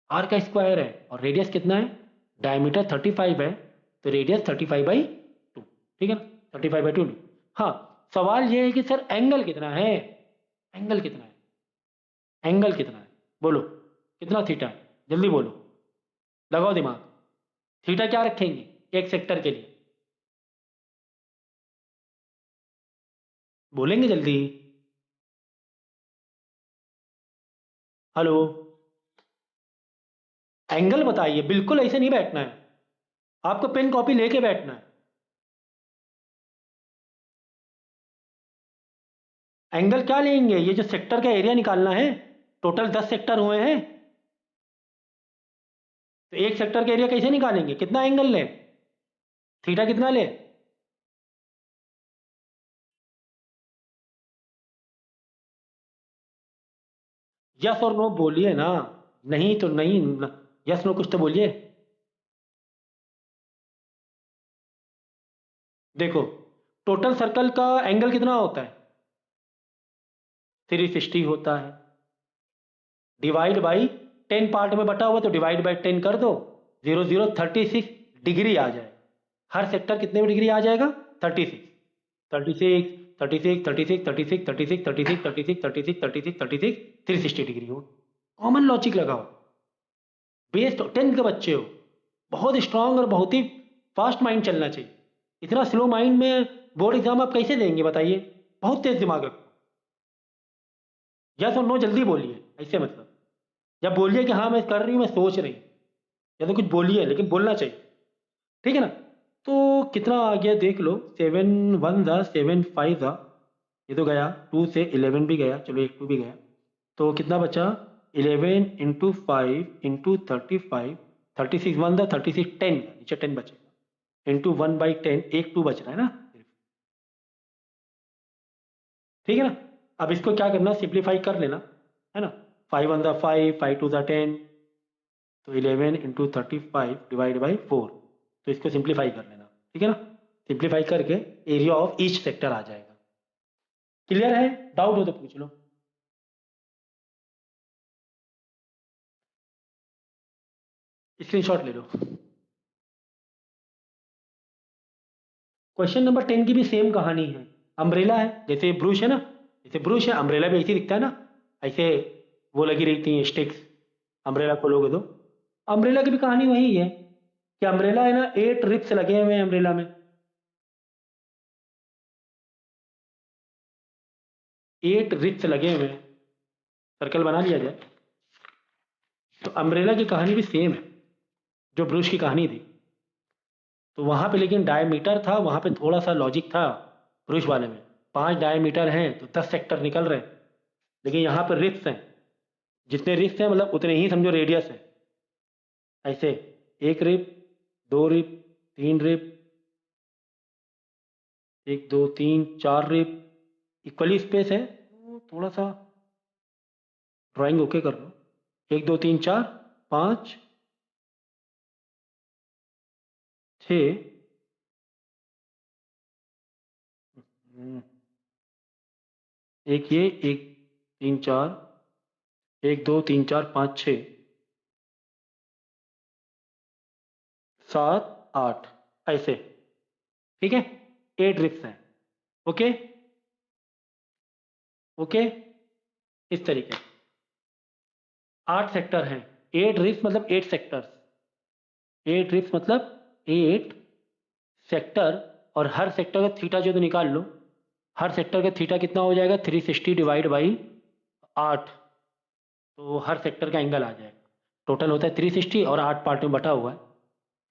आर का स्क्वायर है, और रेडियस कितना है? डायमीटर 35 है, तो रेडियस 35/2, ठीक है ना? 35/2। हाँ, सवाल ये है कि सर एंगल कितना है? एंगल कितना है? एंगल कितना है? बोलो, कितना थीटा है? जल्दी बोलो, लगाओ दिमाग। थीटा क्या रखेंगे एक सेक्टर के लिए? बोलेंगे जल्दी? हेलो, एंगल बताइए, बिल्कुल ऐसे नहीं बैठना है, आपको पेन कॉपी लेके बैठना है। एंगल क्या लेंगे? ये जो सेक्टर का एरिया निकालना है, टोटल 10 सेक्टर हुए हैं, तो एक सेक्टर का एरिया कैसे निकालेंगे? कितना एंगल ले? थीटा कितना ले? यस और नो बोलिए ना। नहीं तो नहीं, यस नो कुछ तो बोलिए। देखो, टोटल सर्कल का एंगल कितना होता है? 360 होता है। डिवाइड बाई 10 पार्ट में बटा हुआ, तो डिवाइड बाई 10 कर दो, 0 0 36 डिग्री आ जाए। हर सेक्टर कितने डिग्री आ जाएगा? 36 36 36 36 36 36 36 36 36 36 36 360 डिग्री हो। कॉमन लॉजिक लगाओ, बेस्ड 10th के बच्चे हो, बहुत स्ट्रांग और बहुत ही फास्ट माइंड चलना चाहिए। इतना स्लो माइंड में बोर्ड एग्जाम आप कैसे देंगे बताइए? बहुत तेज दिमाग रखो। यस और नो जल्दी बोलिए, ऐसे मतलब, या बोलिए कि हाँ मैं कर रही हूँ, मैं सोच रही हूँ, या तो कुछ बोलिए, लेकिन बोलना चाहिए, ठीक है ना? तो कितना आ गया देख लो, 7 1 ज़ा 7 5 ज़ा, ये तो गया, 2 से 11 भी गया, चलो एक 2 भी गया, तो कितना बचा? 11 इंटू 5 इंटू 35, 36 1 ज़ा 36, 10, नीचे 10 बचेगा, इंटू 1/10, एक 2 बच रहा है ना, ठीक है ना? अब इसको क्या करना, सिंप्लीफाई कर लेना, है ना? 5 वन ज़ा 5, 5 टू ज़ा 10, तो 11 इंटू 35 डिवाइड बाई 4। तो इसको सिंप्लीफाई कर लेना, ठीक है ना। सिंप्लीफाई करके एरिया ऑफ ईच सेक्टर आ जाएगा। क्लियर है? डाउट हो तो पूछ लो। स्क्रीनशॉट ले लो। क्वेश्चन नंबर 10 की भी सेम कहानी है। अम्ब्रेला है, जैसे ब्रूश है ना, जैसे ब्रूश है, अम्ब्रेला भी ऐसे ही दिखता है ना, ऐसे वो लगी रहती हैं स्टिक्स, अम्ब्रेला खोलोगे तो। अम्ब्रेला की भी कहानी वही है कि अम्ब्रेला है ना, 8 रिप्स लगे हुए हैं अम्ब्रेला में, 8 रिप्स लगे हुए हैं। सर्कल बना लिया जाए तो अम्ब्रेला की कहानी भी सेम है जो ब्रूश की कहानी थी। तो वहां पे लेकिन डायमीटर था, वहां पे थोड़ा सा लॉजिक था ब्रूश वाले में। 5 डायमीटर हैं तो 10 सेक्टर निकल रहे हैं, लेकिन यहाँ पर रिप्स हैं, जितने रिप्स हैं मतलब उतने ही समझो रेडियस है। ऐसे 1 rib, 2 rib, 3 rib, 1 2 3 4 rib, equally space है। तो थोड़ा सा ड्राइंग ओके कर लो। 1 2 3 4 5 6, एक ये, एक 3 4, 1 2 3 4 5 6 7 8, ऐसे, ठीक है। 8 रिप्स हैं। ओके, ओके, इस तरीके से 8 सेक्टर हैं। 8 रिप्स मतलब 8 सेक्टर्स, 8 रिप्स मतलब 8 सेक्टर। और हर सेक्टर का थीटा जो तो निकाल लो। हर सेक्टर का थीटा कितना हो जाएगा, 360 डिवाइड बाई 8। तो हर सेक्टर का एंगल आ जाएगा। टोटल होता है 360 और 8 पार्ट में बटा हुआ है,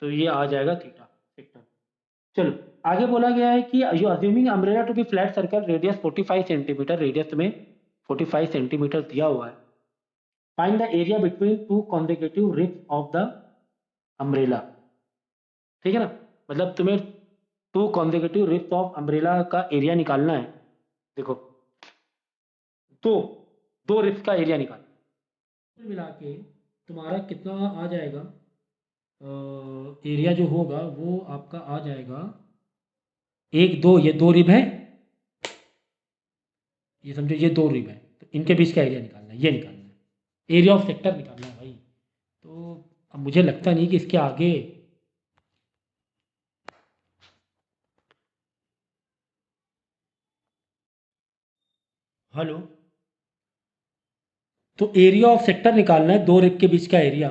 तो ये आ जाएगा थीटा सेक्टर। चलो, आगे बोला गया है कि you assuming umbrella to be flat circle radius 45 centimetre, radius में 45 सेंटीमीटर दिया हुआ है। Find the area between two consecutive ribs of the umbrella, ठीक है ना। मतलब तुम्हें two consecutive ribs of umbrella का एरिया निकालना है। देखो, दो दो रिप्स का एरिया निकालना है। कुल मिला के तुम्हारा कितना आ जाएगा, एरिया जो होगा वो आपका आ जाएगा, एक दो, ये 2 रिब है, ये समझो ये 2 रिब है, तो इनके बीच का एरिया निकालना है, ये निकालना है, एरिया ऑफ सेक्टर निकालना है भाई। तो अब मुझे लगता नहीं कि इसके आगे, हेलो, तो एरिया ऑफ सेक्टर निकालना है, 2 रिब के बीच का एरिया।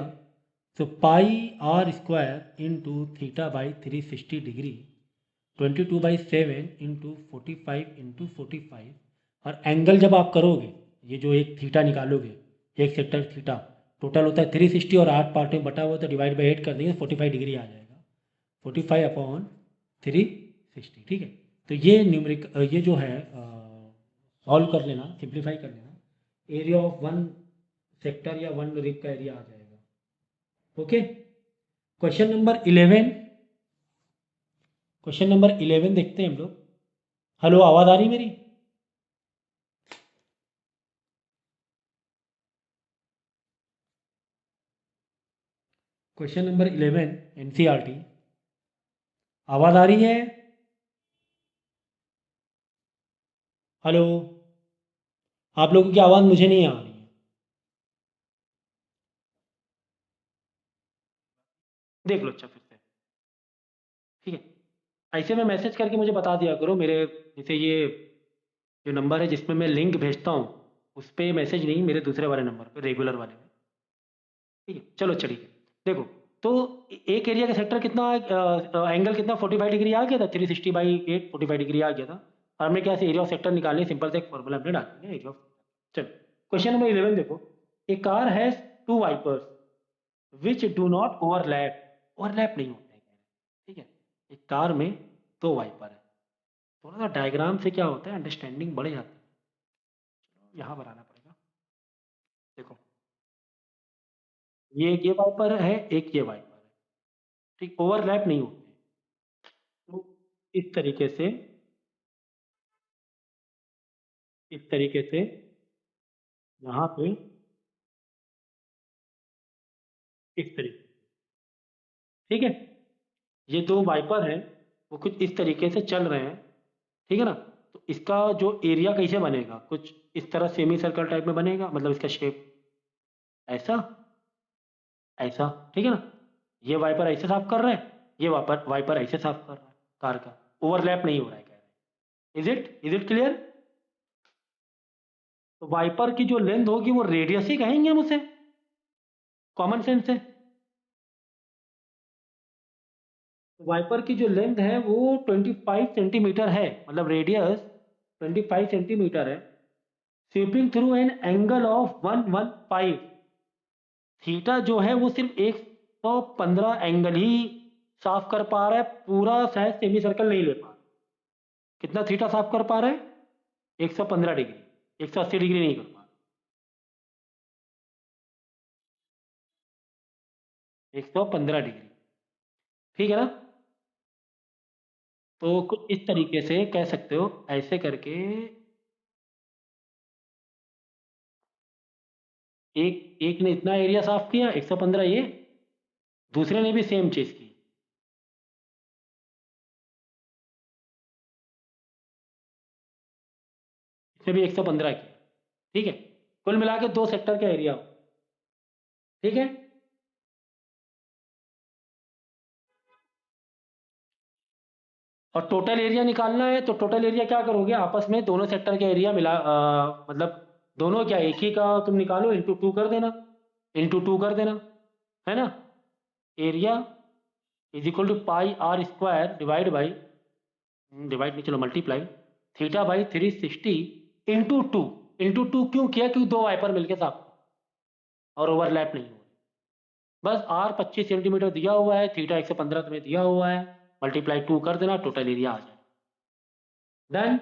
तो pi are square into theta by 360 degree, 22/7 into 45 into 45। और एंगल जब आप करोगे, ये जो एक थीटा निकालोगे, एक सेक्टर थीटा, टोटल होता है 360 और 8 पार्ट में बटा हुआ, तो डिवाइड बाई 8 कर देंगे, 45 डिग्री आ जाएगा। 45/360, ठीक है। तो ये न्यूमरिक, ये जो है सॉल्व कर लेना, सिंप्लीफाई कर लेना, एरिया ऑफ वन सेक्टर या वन रिप का एरिया आ जाएगा। Okay, question number 11, question number 11 देखते हैं हम लोग। हेलो, आवाज़ आ रही मेरी? क्वेश्चन नंबर 11 एनसीईआरटी, आवाज़ आ रही है? हेलो, आप लोगों की आवाज़ मुझे नहीं आ रही है। देख लो अच्छा फिर से, ठीक है। ऐसे में मैसेज करके मुझे बता दिया करो मेरे, जैसे ये जो नंबर है जिसमें मैं लिंक भेजता हूँ, उस पर मैसेज नहीं, मेरे दूसरे वाले नंबर पर, रेगुलर वाले में। ठीक है, चलो चलिए। देखो, तो एक एरिया का सेक्टर कितना, एंगल कितना, 45 डिग्री आ गया था, 360/8 45 डिग्री आ गया था। और हमने क्या, एरिया ऑफ सेक्टर निकालने, सिंपल से एक फॉर्मूला हमने डाल दिया, एरिया ऑफ। चलो, क्वेश्चन नंबर 11 देखो। A car has 2 wipers which do not overlap, overlap नहीं होते हैं, ठीक है। एक कार में 2 वाइपर है। थोड़ा सा डायग्राम से क्या होता है, अंडरस्टैंडिंग बढ़ जाती है। यहाँ बनाना पड़ेगा। देखो, ये एक ये वाइपर है, एक ये वाइपर है, ठीक, ओवरलैप नहीं होते। तो इस तरीके से, इस तरीके से यहाँ पे इस तरीके, ठीक है। ये दो वाइपर हैं, वो कुछ इस तरीके से चल रहे हैं, ठीक है ना। तो इसका जो एरिया कैसे बनेगा, कुछ इस तरह सेमी सर्कल टाइप में बनेगा, मतलब इसका शेप ऐसा, ऐसा, ठीक है ना। ये वाइपर ऐसे साफ कर रहा है, ये वाइपर वाइपर ऐसे साफ कर रहा है, कार का ओवरलैप नहीं हो रहा है, कह रहे हैं। Is it clear? तो वाइपर की जो लेंथ होगी वो रेडियस ही कहेंगे हम उसे, कॉमन सेंस से। वाइपर की जो लेंथ है वो 25 सेंटीमीटर है, मतलब रेडियस 25 सेंटीमीटर है, sweeping through an angle of 115। Theta जो है वो सिर्फ 115 एंगल ही साफ कर पा रहा है, पूरा शायद सेमी सर्कल नहीं ले पा रहा। कितना थीटा साफ कर पा रहा है? 115 डिग्री, 180 डिग्री नहीं कर पा रहा, 115 डिग्री, ठीक है ना। तो कुछ इस तरीके से कह सकते हो, ऐसे करके एक एक ने इतना एरिया साफ किया 115, ये दूसरे ने भी सेम चीज की, इसने भी 115 किया, ठीक है। कुल मिला के दो सेक्टर का एरिया हो, ठीक है। और टोटल एरिया निकालना है, तो टोटल एरिया क्या करोगे, आपस में दोनों सेक्टर का एरिया मिला, मतलब दोनों क्या, एक ही का तुम निकालो, इंटू टू कर देना, इंटू टू कर देना, है ना। Area is equal to pi are square divide नहीं, चलो multiply, theta by 360 into two. Into two क्यों किया? क्योंकि दो वाइपर मिलके साफ और ओवरलैप नहीं हो रही। बस आर 25 सेंटीमीटर दिया हुआ है, थीटा 115 तुम्हें दिया हुआ है, मल्टीप्लाई टू कर देना, टोटल एरिया आ जाए। डन,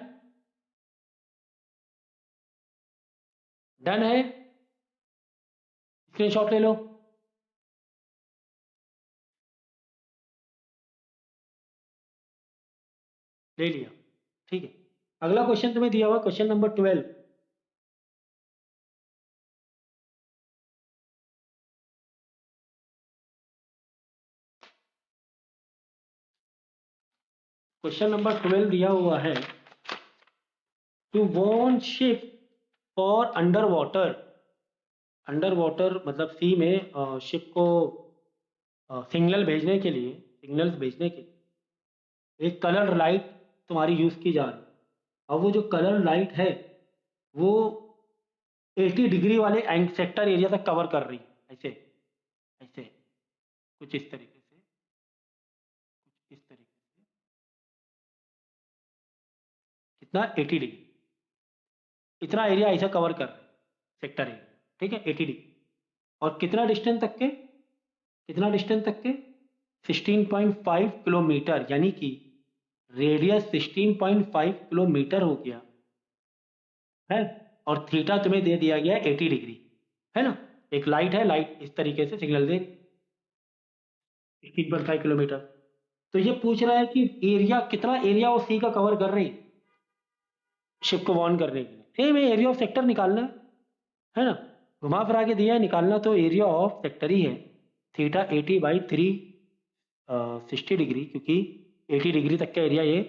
डन है। स्क्रीनशॉट ले लो। ले लिया, ठीक है। अगला क्वेश्चन तुम्हें दिया हुआ, क्वेश्चन नंबर 12। क्वेश्चन नंबर 12 दिया हुआ है, two want ship for under water. Under water मतलब सी में शिप को सिग्नल्स भेजने के लिए एक कलर लाइट तुम्हारी यूज की जा रही है। अब वो जो कलर लाइट है वो 80 डिग्री वाले सेक्टर एरिया तक कवर कर रही है, ऐसे ऐसे, कुछ इस तरीके से, कुछ इस तरीके से, कितना, 80 डिग्री, इतना एरिया ऐसा कवर कर रहे हैं सेक्टर एरिया, ठीक है, 80 डिग्री। और कितना डिस्टेंस तक के, कितना डिस्टेंस तक के, 16.5 किलोमीटर, यानी कि रेडियस 16.5 किलोमीटर हो गया है। और थीटा तुम्हें दे दिया गया 80 डिग्री, है ना। एक लाइट है, लाइट इस तरीके से सिग्नल दे 16.5 किलोमीटर। तो ये पूछ रहा है कि एरिया, कितना एरिया वो सी का कवर कर रही शिप को वार्न करने के लिए। सेम एरिया ऑफ सेक्टर निकालना है ना, घुमा फिरा के दिया है, निकालना तो एरिया ऑफ सेक्टर ही है। थीटा 80/360 डिग्री, क्योंकि 80 डिग्री तक का एरिया ये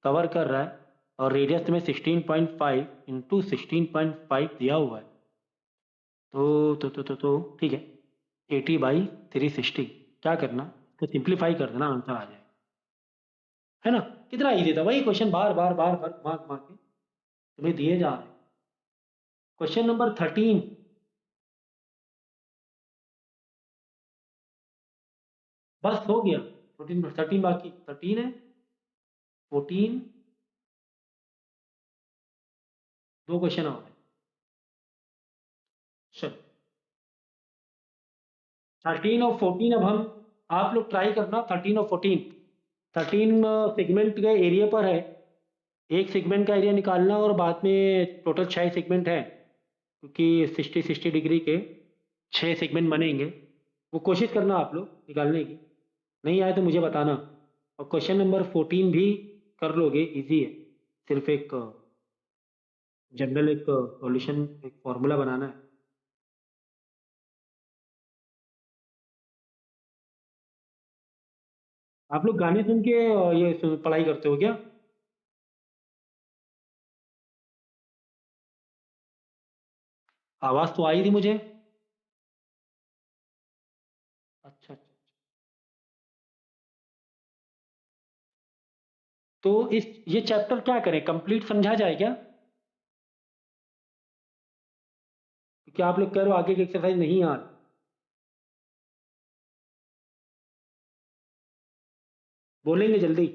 कवर कर रहा है, और रेडियस में 16.5 इंटू 16.5 दिया हुआ है। ठीक है, 80/360, क्या करना, तो सिंप्लीफाई कर देना, आंसर आ जाएगा, है ना। कितना इजी था, वही क्वेश्चन बार बार बार बार घुमा घुमा के तुम्हें दिए जा रहे हैं। Question number 13। बस हो गया, 13 बाकी, 13 है, 14, दो क्वेश्चन और है। चलो, 13 और 14 अब हम, आप लोग ट्राई करना 13 और 14। 13 सेगमेंट के एरिया पर है, एक सेगमेंट का एरिया निकालना, और बाद में टोटल 6 सेगमेंट है, क्योंकि 60-60 डिग्री के 6 सेगमेंट बनेंगे। वो कोशिश करना आप लोग निकालने की, नहीं आए तो मुझे बताना। और क्वेश्चन नंबर 14 भी कर लोगे, इजी है, सिर्फ एक जनरल एक सॉल्यूशन, एक फॉर्मूला बनाना है। आप लोग गाने सुन के पढ़ाई करते हो क्या? आवाज तो आई थी मुझे। अच्छा अच्छा। तो इस ये चैप्टर क्या करें, कंप्लीट समझा जाए क्या? क्या आप लोग कह रहे हो आगे की एक्सरसाइज नहीं यार? बोलेंगे जल्दी।